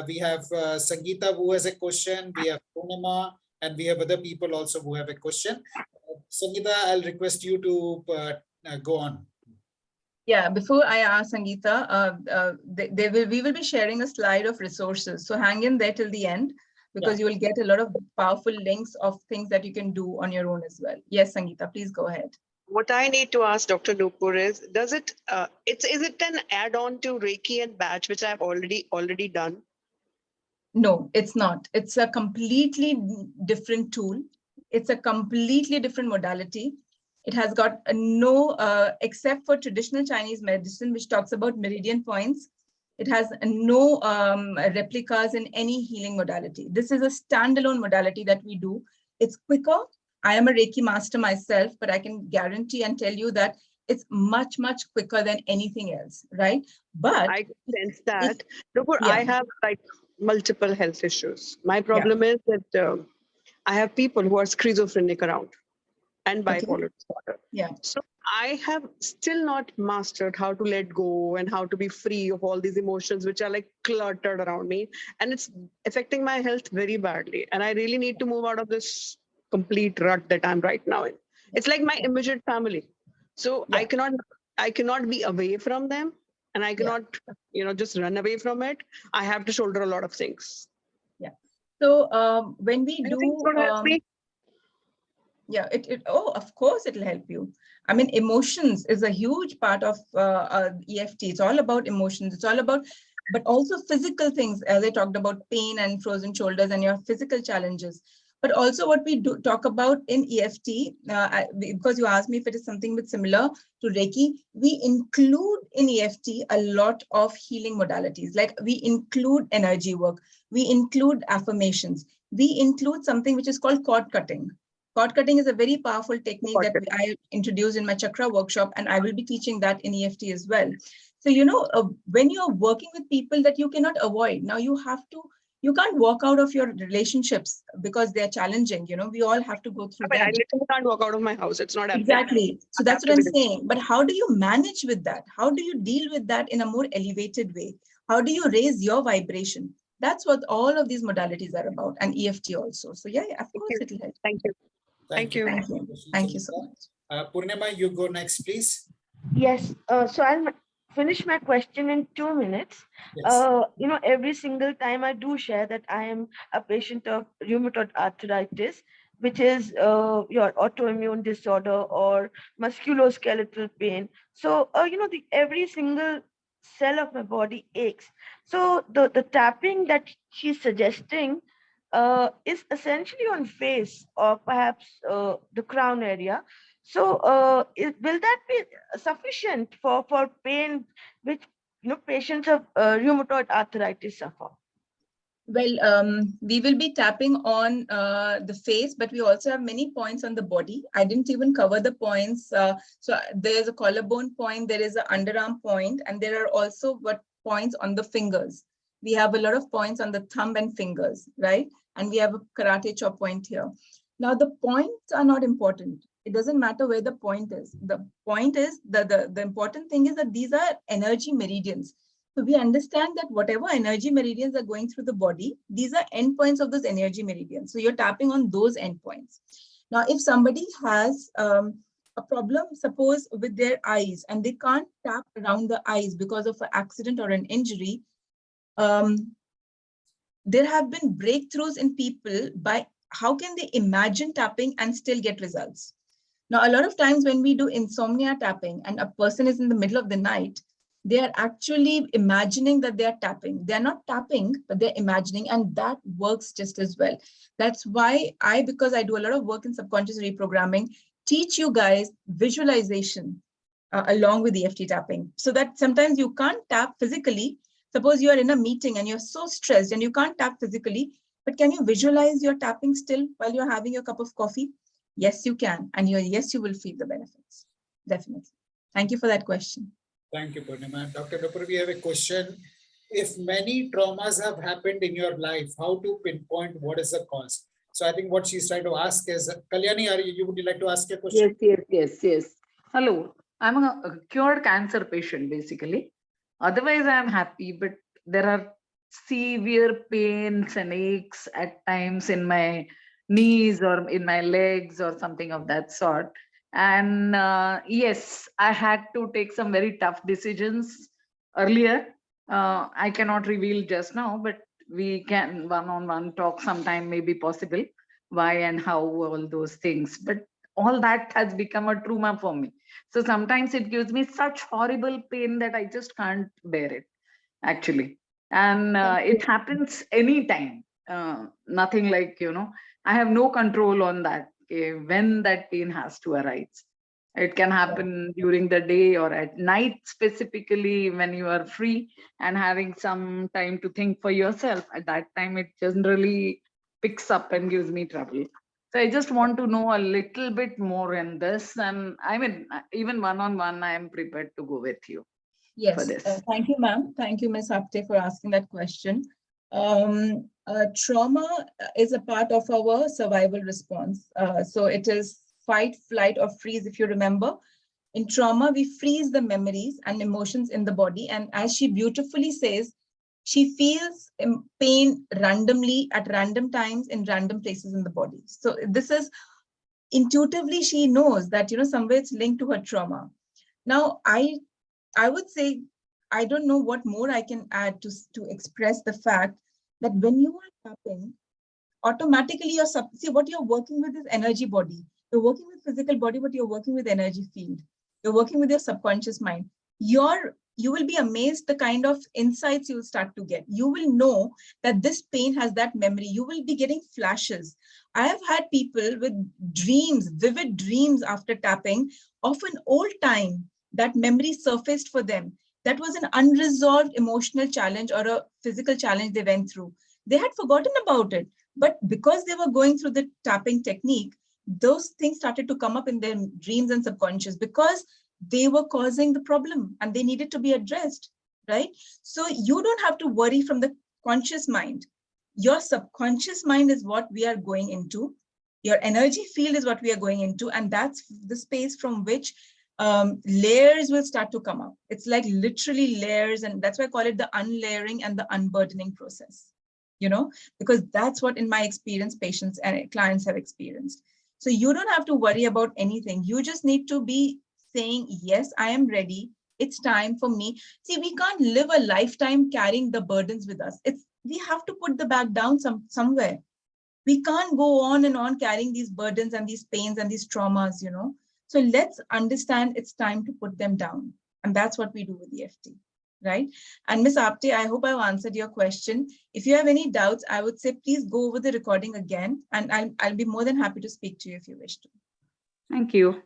We have Sangeeta who has a question, we have Purnima, and we have other people also who have a question. Sangeeta, I'll request you to go on. Yeah, before I ask Sangeeta, we will be sharing a slide of resources. So hang in there till the end, because you will get a lot of powerful links of things that you can do on your own as well. Yes, Sangeeta, please go ahead. What I need to ask Dr. Nupur is it an add-on to Reiki and Batch, which I've already done? No, it's not. It's a completely different tool. It's a completely different modality. It has got no, except for traditional Chinese medicine, which talks about meridian points. It has no replicas in any healing modality. This is a standalone modality that we do. It's quicker. I am a Reiki master myself, but I can guarantee and tell you that it's much, much quicker than anything else, right? But I sense that. Nupur, I have like multiple health issues. My problem is that I have people who are schizophrenic around and bipolar disorder. Yeah. So I have still not mastered how to let go and how to be free of all these emotions which are like cluttered around me, and it's affecting my health very badly. And I really need to move out of this complete rut that I'm right now in. It's like my immediate family. So I cannot be away from them, and I cannot, just run away from it. I have to shoulder a lot of things. Yeah. So when we do, of course it'll help you. I mean, emotions is a huge part of EFT. It's all about emotions. It's all about, but also physical things, as I talked about pain and frozen shoulders and your physical challenges. But also what we do talk about in EFT, because you asked me if it is something with similar to Reiki, we include in EFT a lot of healing modalities. Like we include energy work, we include affirmations, we include something which is called cord cutting. Cord cutting is a very powerful technique that I introduced in my chakra workshop, and I will be teaching that in EFT as well. So, when you're working with people that you cannot avoid, now you can't walk out of your relationships because they're challenging. We all have to go through that. I literally can't walk out of my house. It's not happening. Exactly. So that's what I'm saying. But how do you manage with that? How do you deal with that in a more elevated way? How do you raise your vibration? That's what all of these modalities are about, and EFT also. So yeah, of course it will help. Thank you. Thank you so much. Purnima, you go next, please. Yes. So I'll finish my question in 2 minutes. Yes. Every single time I do share that I am a patient of rheumatoid arthritis, which is your autoimmune disorder or musculoskeletal pain. So, every single cell of my body aches. So the tapping that she's suggesting is essentially on face or perhaps the crown area. So will that be sufficient for pain which patients of rheumatoid arthritis suffer? Well, we will be tapping on the face, but we also have many points on the body. I didn't even cover the points. So there's a collarbone point, there is an underarm point, and there are also points on the fingers. We have a lot of points on the thumb and fingers, right? And we have a karate chop point here. Now the points are not important. It doesn't matter where the point is. The point is the important thing is that these are energy meridians. So we understand that whatever energy meridians are going through the body, these are endpoints of those energy meridians. So you're tapping on those endpoints. Now, if somebody has a problem, suppose with their eyes, and they can't tap around the eyes because of an accident or an injury, there have been breakthroughs in people by how can they imagine tapping and still get results. Now, a lot of times when we do insomnia tapping and a person is in the middle of the night, they are actually imagining that they are tapping. They're not tapping, but they're imagining, and that works just as well. That's why because I do a lot of work in subconscious reprogramming, teach you guys visualization along with EFT tapping, so that sometimes you can't tap physically. Suppose you are in a meeting and you're so stressed and you can't tap physically, but can you visualize your tapping still while you're having your cup of coffee? Yes, you can. And yes, you will feel the benefits. Definitely. Thank you for that question. Thank you, Purnima. Dr. Nupur, we have a question. If many traumas have happened in your life, how to pinpoint what is the cause? So I think what she's trying to ask is, Kalyani, would you like to ask a question? Yes. Hello, I'm a cured cancer patient basically. Otherwise, I'm happy, but there are severe pains and aches at times in my knees or in my legs or something of that sort. And yes, I had to take some very tough decisions earlier. I cannot reveal just now, but we can one-on-one talk sometime, may be possible, why and how, all those things. But all that has become a trauma for me. So sometimes it gives me such horrible pain that I just can't bear it, actually. And it happens anytime. Nothing like, I have no control on that, when that pain has to arise. It can happen during the day or at night, specifically when you are free and having some time to think for yourself. At that time, it generally picks up and gives me trouble. So I just want to know a little bit more in this. And I mean, even one-on-one, I am prepared to go with you. Yes, for this. Thank you, ma'am. Thank you, Ms. Apte, for asking that question. Trauma is a part of our survival response. So it is fight, flight, or freeze, if you remember. In trauma, we freeze the memories and emotions in the body. And as she beautifully says, she feels pain randomly at random times in random places in the body. So this is intuitively, she knows that, somewhere it's linked to her trauma. Now, I would say, I don't know what more I can add to express the fact that when you are tapping, automatically see what you're working with is energy body. You're working with physical body, but you're working with energy field. You're working with your subconscious mind. You will be amazed the kind of insights you will start to get. You will know that this pain has that memory. You will be getting flashes. I have had people with dreams, vivid dreams after tapping of an old time. That memory surfaced for them. That was an unresolved emotional challenge or a physical challenge they went through. They had forgotten about it, but because they were going through the tapping technique, those things started to come up in their dreams and subconscious because they were causing the problem and they needed to be addressed, right? So you don't have to worry from the conscious mind. Your subconscious mind is what we are going into. Your energy field is what we are going into, and that's the space from which layers will start to come up. It's like literally layers, and that's why I call it the unlayering and the unburdening process, because that's what, in my experience, patients and clients have experienced. So you don't have to worry about anything. You just need to be saying, yes, I am ready. It's time for me. See, we can't live a lifetime carrying the burdens with us. We have to put the bag down somewhere. We can't go on and on carrying these burdens and these pains and these traumas, So let's understand it's time to put them down. And that's what we do with EFT, right? And Ms. Apte, I hope I've answered your question. If you have any doubts, I would say, please go over the recording again, and I'll be more than happy to speak to you if you wish to. Thank you.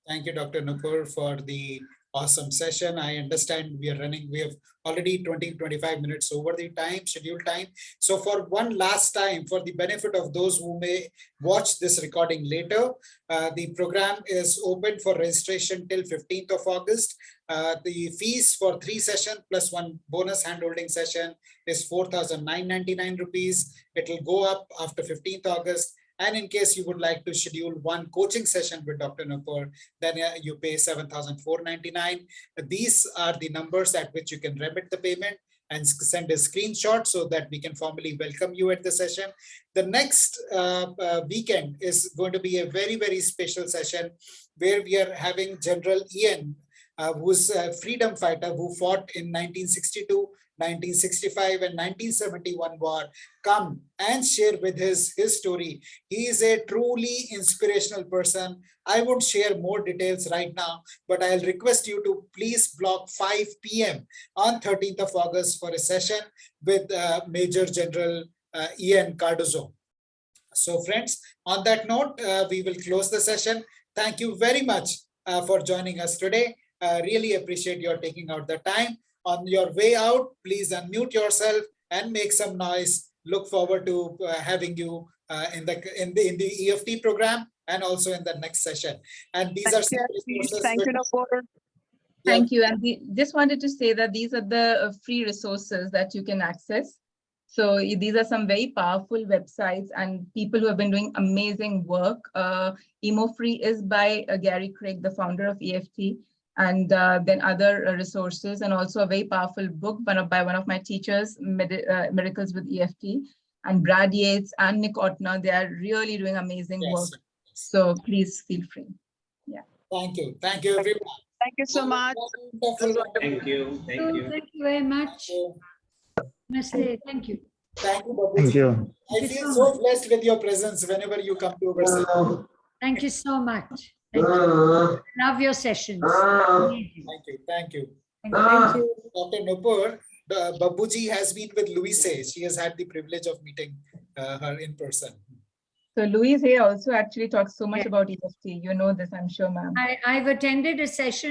Thank you, Dr. Nupur, for the awesome session. I understand we have already 20-25 minutes over the scheduled time. So for one last time, for the benefit of those who may watch this recording later, the program is open for registration till 15th of August. The fees for 3 sessions plus 1 bonus handholding session is 4,999 rupees. It will go up after 15th August. And in case you would like to schedule 1 coaching session with Dr. Nupur, then you pay 7,499. These are the numbers at which you can remit the payment and send a screenshot so that we can formally welcome you at the session. The next weekend is going to be a very, very special session where we are having General Ian, who's a freedom fighter who fought in 1962, 1965 and 1971 war, come and share with his story. He is a truly inspirational person. I won't share more details right now, but I'll request you to please block 5 p.m. on 13th of August for a session with Major General Ian Cardozo. So friends, on that note, we will close the session. Thank you very much for joining us today. Really appreciate your taking out the time. On your way out, please unmute yourself and make some noise. Look forward to having you in the EFT program and also in the next session. And these are some resources. Thank you, Nupur. Thank you. And just wanted to say that these are the free resources that you can access. So these are some very powerful websites and people who have been doing amazing work. Emo-Free is by Gary Craig, the founder of EFT, and then other resources, and also a very powerful book by one of my teachers, Miracles with EFT, and Brad Yates and Nick Otner. They are really doing amazing work. So please feel free. Yeah. Thank you. Thank you, everyone. Thank you so much. Thank you. Thank you. Thank you very much. Namaste. Thank you. Thank you, Babuji. Thank you. I feel so blessed with your presence whenever you come to our session. Thank you so much. Thank you. Love your sessions. Amazing. Thank you. Thank you. Thank you. Dr. Nupur, Babuji has been with Louise. She has had the privilege of meeting her in person. So Louise here also actually talks so much about EFT. You know this, I'm sure, ma'am. I've attended a session